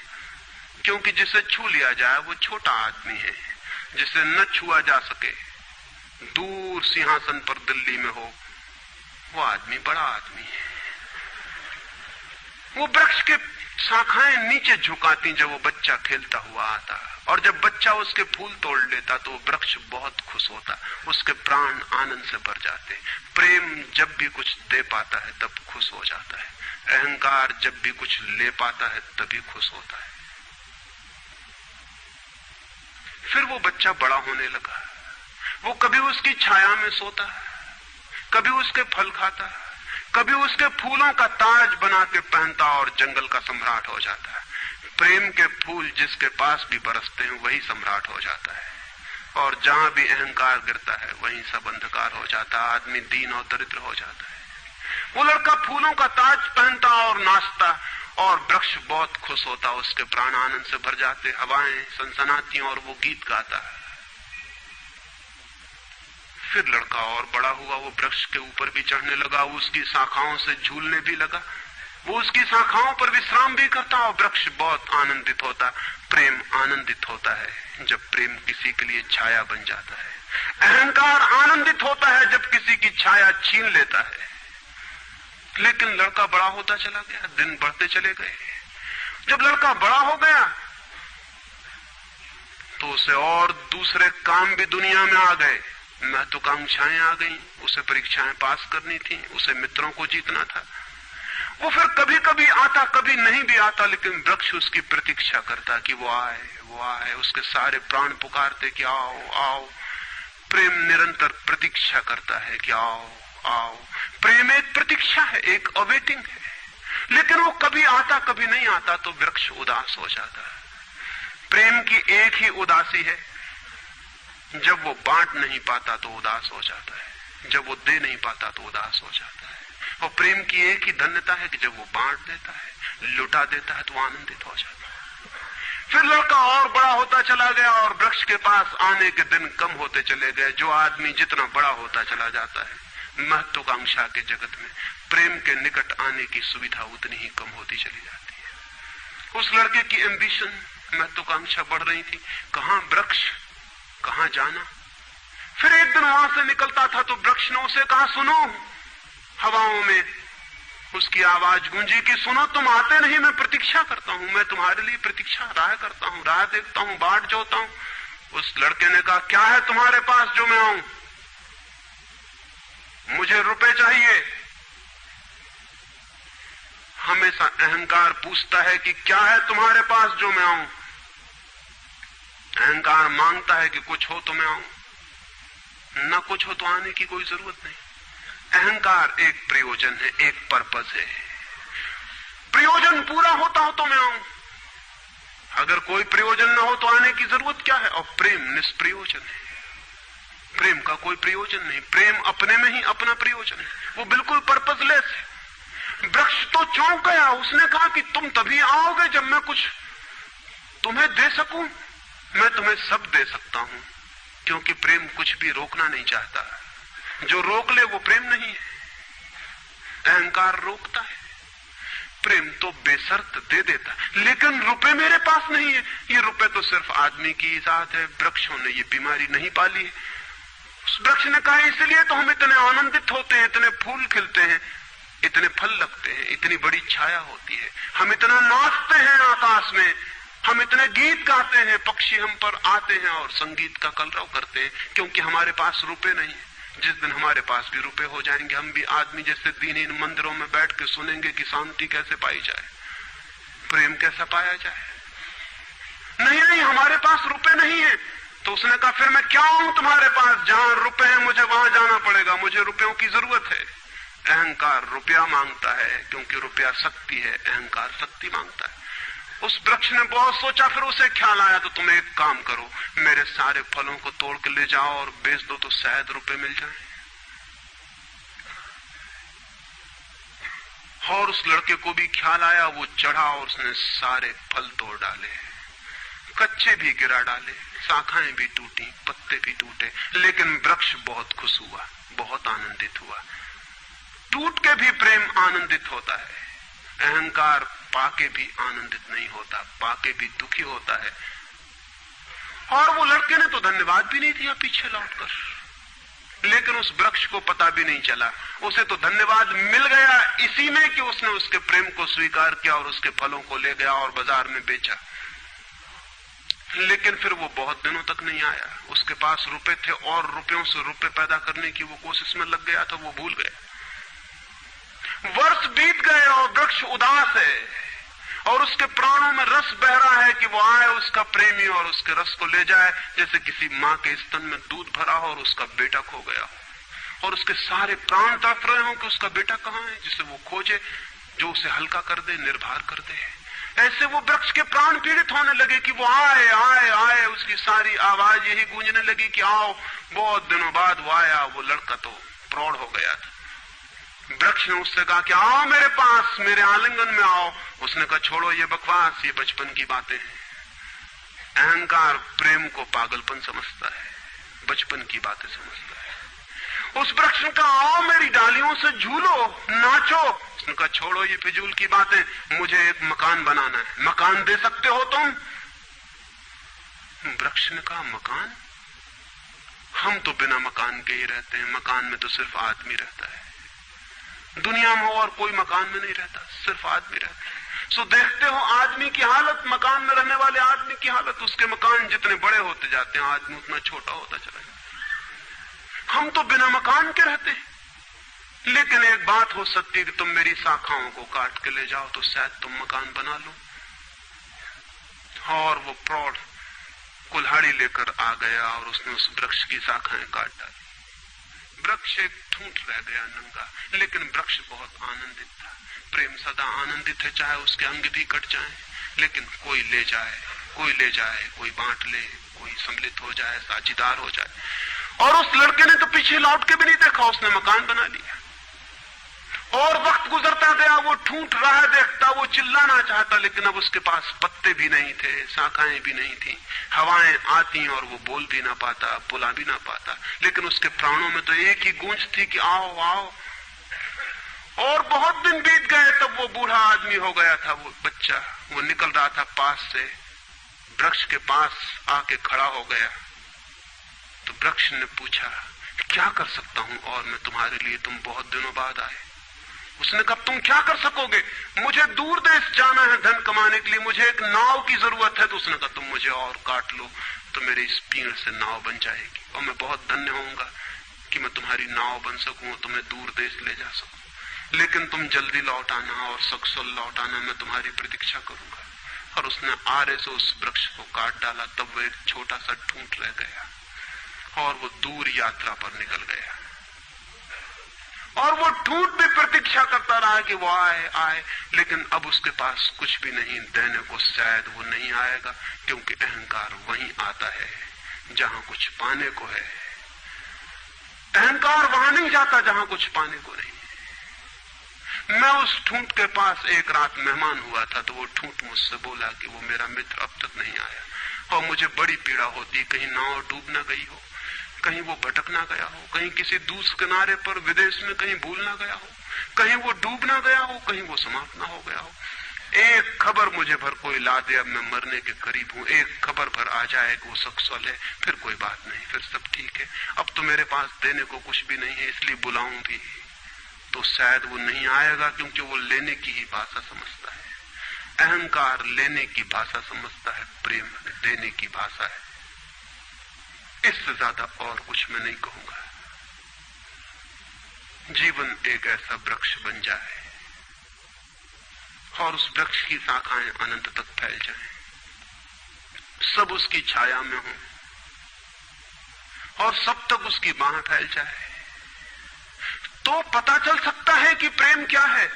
क्योंकि जिसे छू लिया जाए वो छोटा आदमी है, जिसे न छुआ जा सके, दूर सिंहासन पर दिल्ली में हो, वो आदमी बड़ा आदमी है। वो वृक्ष के शाखाएं नीचे झुकाती जब वो बच्चा खेलता हुआ आता, और जब बच्चा उसके फूल तोड़ लेता तो वृक्ष बहुत खुश होता, उसके प्राण आनंद से भर जाते। प्रेम जब भी कुछ दे पाता है तब खुश हो जाता है, अहंकार जब भी कुछ ले पाता है तभी खुश होता है। फिर वो बच्चा बड़ा होने लगा, वो कभी उसकी छाया में सोता, कभी उसके फल खाता, कभी उसके फूलों का ताज बना के पहनता और जंगल का सम्राट हो जाता है। प्रेम के फूल जिसके पास भी बरसते हैं वही सम्राट हो जाता है, और जहां भी अहंकार गिरता है वहीं सब अंधकार हो जाता है, आदमी दीन और दरिद्र हो जाता है। वो लड़का फूलों का ताज पहनता और नाचता, और वृक्ष बहुत खुश होता, उसके प्राण आनंद से भर जाते, हवाएं सनसनाती और वो गीत गाता है। फिर लड़का और बड़ा हुआ, वो वृक्ष के ऊपर भी चढ़ने लगा, उसकी शाखाओं से झूलने भी लगा, वो उसकी शाखाओं पर विश्राम भी करता, और वृक्ष बहुत आनंदित होता। प्रेम आनंदित होता है जब प्रेम किसी के लिए छाया बन जाता है। अहंकार आनंदित होता है जब किसी की छाया छीन लेता है। लेकिन लड़का बड़ा होता चला गया, दिन बढ़ते चले गए। जब लड़का बड़ा हो गया तो उसे और दूसरे काम भी दुनिया में आ गए, महत्वाकांक्षाएं आ गई, उसे परीक्षाएं पास करनी थी, उसे मित्रों को जीतना था। वो फिर कभी कभी आता, कभी नहीं भी आता, लेकिन वृक्ष उसकी प्रतीक्षा करता कि वो आए, वो आए। उसके सारे प्राण पुकारते कि आओ आओ। प्रेम निरंतर प्रतीक्षा करता है कि आओ आओ। प्रेम एक प्रतीक्षा है, एक अवेटिंग है, लेकिन वो कभी आता कभी नहीं आता, तो वृक्ष उदास हो जाता है। प्रेम की एक ही उदासी है, जब वो बांट नहीं पाता तो उदास हो जाता है, जब वो दे नहीं पाता तो उदास हो जाता है। और प्रेम की एक ही धन्यता है कि जब वो बांट देता है, लुटा देता है, तो आनंदित हो जाता है। फिर लड़का और बड़ा होता चला गया, और वृक्ष के पास आने के दिन कम होते चले गए। जो आदमी जितना बड़ा होता चला जाता है महत्वाकांक्षा के जगत में, प्रेम के निकट आने की सुविधा उतनी ही कम होती चली जाती है। उस लड़के की एम्बिशन, महत्वाकांक्षा बढ़ रही थी, कहां वृक्ष, कहां जाना। फिर एक दिन वहां से निकलता था तो वृक्ष ने उसे कहा, सुनो। हवाओं में उसकी आवाज गूंजी कि सुनो, तुम आते नहीं, मैं प्रतीक्षा करता हूं, मैं तुम्हारे लिए प्रतीक्षा, राह करता हूं, राह देखता हूं, बाट जोता हूं। उस लड़के ने कहा, क्या है तुम्हारे पास जो मैं आऊं? मुझे रुपए चाहिए। हमेशा अहंकार पूछता है कि क्या है तुम्हारे पास जो मैं आऊं। अहंकार मांगता है कि कुछ हो तो मैं आऊं, न कुछ हो तो आने की कोई जरूरत नहीं। अहंकार एक प्रयोजन है, एक पर्पस है। प्रयोजन पूरा होता हो तो मैं आऊं, अगर कोई प्रयोजन न हो तो आने की जरूरत क्या है। और प्रेम निष्प्रयोजन है, प्रेम का कोई प्रयोजन नहीं। प्रेम अपने में ही अपना प्रयोजन है, वो बिल्कुल पर्पसलेस है। वृक्ष तो चौंक गया, उसने कहा कि तुम तभी आओगे जब मैं कुछ तुम्हें दे सकूं। मैं तुम्हें सब दे सकता हूं, क्योंकि प्रेम कुछ भी रोकना नहीं चाहता। जो रोक ले वो प्रेम नहीं है। अहंकार रोकता है, प्रेम तो बेशर्त दे देता। लेकिन रुपए मेरे पास नहीं है। ये रुपए तो सिर्फ आदमी की इजाद है, वृक्षों ने ये बीमारी नहीं पाली है। उस वृक्ष ने कहा, इसलिए तो हम इतने आनंदित होते हैं, इतने फूल खिलते हैं, इतने फल लगते हैं, इतनी बड़ी छाया होती है, हम इतना नाचते हैं आकाश में, हम इतने गीत गाते हैं, पक्षी हम पर आते हैं और संगीत का कलरव करते हैं, क्योंकि हमारे पास रुपए नहीं है, जिस दिन हमारे पास भी रुपए हो जाएंगे, हम भी आदमी जैसे दीनहीन मंदिरों में बैठ के सुनेंगे कि शांति कैसे पाई जाए, प्रेम कैसा पाया जाए। नहीं नहीं, हमारे पास रुपए नहीं है। तो उसने कहा फिर मैं क्या हूं तुम्हारे पास, जहां रुपए हैं मुझे वहां जाना पड़ेगा, मुझे रुपयों की जरूरत है। अहंकार रुपया मांगता है क्योंकि रुपया शक्ति है, अहंकार शक्ति मांगता है। उस वृक्ष ने बहुत सोचा, फिर उसे ख्याल आया तो तुम एक काम करो, मेरे सारे फलों को तोड़ के ले जाओ और बेच दो तो शायद रुपए मिल जाएं। और उस लड़के को भी ख्याल आया, वो चढ़ा और उसने सारे फल तोड़ डाले, कच्चे भी गिरा डाले, शाखाएं भी टूटी, पत्ते भी टूटे, लेकिन वृक्ष बहुत खुश हुआ, बहुत आनंदित हुआ। टूट के भी प्रेम आनंदित होता है, अहंकार पाके भी आनंदित नहीं होता, पाके भी दुखी होता है। और वो लड़के ने तो धन्यवाद भी नहीं दिया पीछे लौटकर, लेकिन उस वृक्ष को पता भी नहीं चला, उसे तो धन्यवाद मिल गया इसी में कि उसने उसके प्रेम को स्वीकार किया और उसके फलों को ले गया और बाजार में बेचा। लेकिन फिर वो बहुत दिनों तक नहीं आया, उसके पास रुपए थे और रुपयों से रुपए पैदा करने की वो कोशिश में लग गया था, वो भूल गया। वर्ष बीत गए और वृक्ष उदास है और उसके प्राणों में रस बह रहा है कि वो आए उसका प्रेमी और उसके रस को ले जाए, जैसे किसी माँ के स्तन में दूध भरा हो और उसका बेटा खो गया हो और उसके सारे प्राण तड़प रहे हो कि उसका बेटा कहाँ है, जिसे वो खोजे, जो उसे हल्का कर दे, निर्भर कर दे। ऐसे वो वृक्ष के प्राण पीड़ित होने लगे कि वो आए आए आए, उसकी सारी आवाज यही गूंजने लगी कि आओ। बहुत दिनों बाद वो आया, वो लड़का तो प्रौढ़ हो गया था। वृक्ष ने उससे कहा कि आओ मेरे पास, मेरे आलिंगन में आओ। उसने कहा छोड़ो ये बकवास, ये बचपन की बातें हैं। अहंकार प्रेम को पागलपन समझता है, बचपन की बातें समझता है। उस वृक्ष ने कहा आओ मेरी डालियों से झूलो, नाचो। उसने कहा छोड़ो ये फिजूल की बातें, मुझे एक मकान बनाना है। मकान दे सकते हो तुम? वृक्ष ने कहा मकान? हम तो बिना मकान के ही रहते हैं, मकान में तो सिर्फ आदमी रहता है। दुनिया में और कोई मकान में नहीं रहता, सिर्फ आदमी रहता है। सो देखते हो आदमी की हालत, मकान में रहने वाले आदमी की हालत। उसके मकान जितने बड़े होते जाते हैं, आदमी उतना छोटा होता चला जाता है। हम तो बिना मकान के रहते हैं। लेकिन एक बात हो सकती है कि तुम मेरी शाखाओं को काट के ले जाओ तो शायद तुम मकान बना लो। और वो प्रौढ़ कुल्हाड़ी लेकर आ गया और उसने उस वृक्ष की शाखाएं काट डाली। वृक्ष एक ठूंठ रह गया नंगा, लेकिन वृक्ष बहुत आनंदित था। प्रेम सदा आनंदित है, चाहे उसके अंग भी कट जाएं, लेकिन कोई ले जाए, कोई ले जाए, कोई बांट ले, कोई सम्मिलित हो जाए, साझीदार हो जाए। और उस लड़के ने तो पीछे लौट के भी नहीं देखा, उसने मकान बना लिया। और वक्त गुजरता गया, वो ठूंठ राह देखता, वो चिल्लाना चाहता, लेकिन अब उसके पास पत्ते भी नहीं थे, शाखाएं भी नहीं थी, हवाएं आती और वो बोल भी ना पाता, बुला भी ना पाता। लेकिन उसके प्राणों में तो एक ही गूंज थी कि आओ आओ। और बहुत दिन बीत गए, तब वो बूढ़ा आदमी हो गया था। वो बच्चा, वो निकल रहा था पास से, वृक्ष के पास आके खड़ा हो गया। तो वृक्ष ने पूछा क्या कर सकता हूं और मैं तुम्हारे लिए, तुम बहुत दिनों बाद आए। उसने कहा तुम क्या कर सकोगे, मुझे दूर देश जाना है धन कमाने के लिए, मुझे एक नाव की जरूरत है। तो उसने कहा तुम मुझे और काट लो तो मेरे इस पीड़ से नाव बन जाएगी और मैं बहुत धन्य होऊंगा कि मैं तुम्हारी नाव बन सकूं और तुम्हें दूर देश ले जा सकूं। लेकिन तुम जल्दी लौट आना और सकुशल लौट आना, मैं तुम्हारी प्रतीक्षा करूंगा। और उसने आरे से उस वृक्ष को काट डाला। तब वो एक छोटा सा ठूंठ रह गया और वो दूर यात्रा पर निकल गया। और वो ठूंठ भी प्रतीक्षा करता रहा कि वो आए आए, लेकिन अब उसके पास कुछ भी नहीं देने को, शायद वो नहीं आएगा, क्योंकि अहंकार वहीं आता है जहां कुछ पाने को है। अहंकार वहां नहीं जाता जहां कुछ पाने को नहीं। मैं उस ठूंठ के पास एक रात मेहमान हुआ था, तो वो ठूंठ मुझसे बोला कि वो मेरा मित्र अब तक नहीं आया और मुझे बड़ी पीड़ा होती, कहीं नाव डूब न गई हो, कहीं वो भटक ना गया हो, कहीं किसी दूसरे किनारे पर विदेश में कहीं भूल ना गया हो, कहीं वो डूब ना गया हो, कहीं वो समाप्त ना हो गया हो। एक खबर मुझे भर कोई ला दे, अब मैं मरने के करीब हूं, एक खबर भर आ जाए कि वो सकुशल है, फिर कोई बात नहीं, फिर सब ठीक है। अब तो मेरे पास देने को कुछ भी नहीं है, इसलिए बुलाऊं भी तो शायद वो नहीं आएगा, क्योंकि वो लेने की ही भाषा समझता है। अहंकार लेने की भाषा समझता है, प्रेम देने की भाषा है। इससे ज्यादा और कुछ मैं नहीं कहूंगा। जीवन एक ऐसा वृक्ष बन जाए और उस वृक्ष की शाखाएं अनंत तक फैल जाएं, सब उसकी छाया में हो और सब तक उसकी बाह फैल जाए, तो पता चल सकता है कि प्रेम क्या है।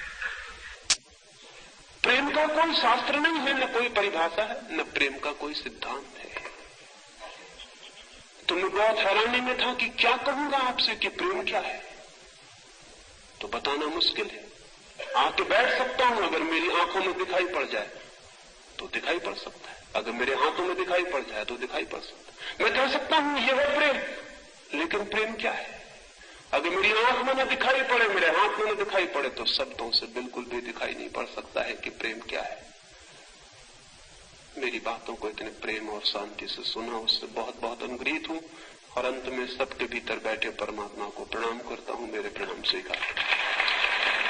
प्रेम का कोई शास्त्र नहीं है, न कोई परिभाषा है, न प्रेम का कोई सिद्धांत है। तो मैं बहुत हैरानी में था कि क्या कहूंगा आपसे कि प्रेम क्या है, तो बताना मुश्किल है। आके बैठ सकता हूं, अगर मेरी आंखों में दिखाई पड़ जाए तो दिखाई पड़ सकता है, अगर मेरे हाथों में दिखाई पड़ जाए तो दिखाई पड़ सकता है। मैं कह सकता हूं यह है प्रेम, लेकिन प्रेम क्या है? अगर मेरी आंख में न दिखाई पड़े, मेरे हाथ में न दिखाई पड़े, तो शब्दों से बिल्कुल भी दिखाई नहीं पड़ सकता है कि प्रेम क्या है। मेरी बातों को इतने प्रेम और शांति से सुना, उससे बहुत बहुत अनुग्रहित हूं और अंत में सबके भीतर बैठे परमात्मा को प्रणाम करता हूं। मेरे प्रणाम स्वीकार।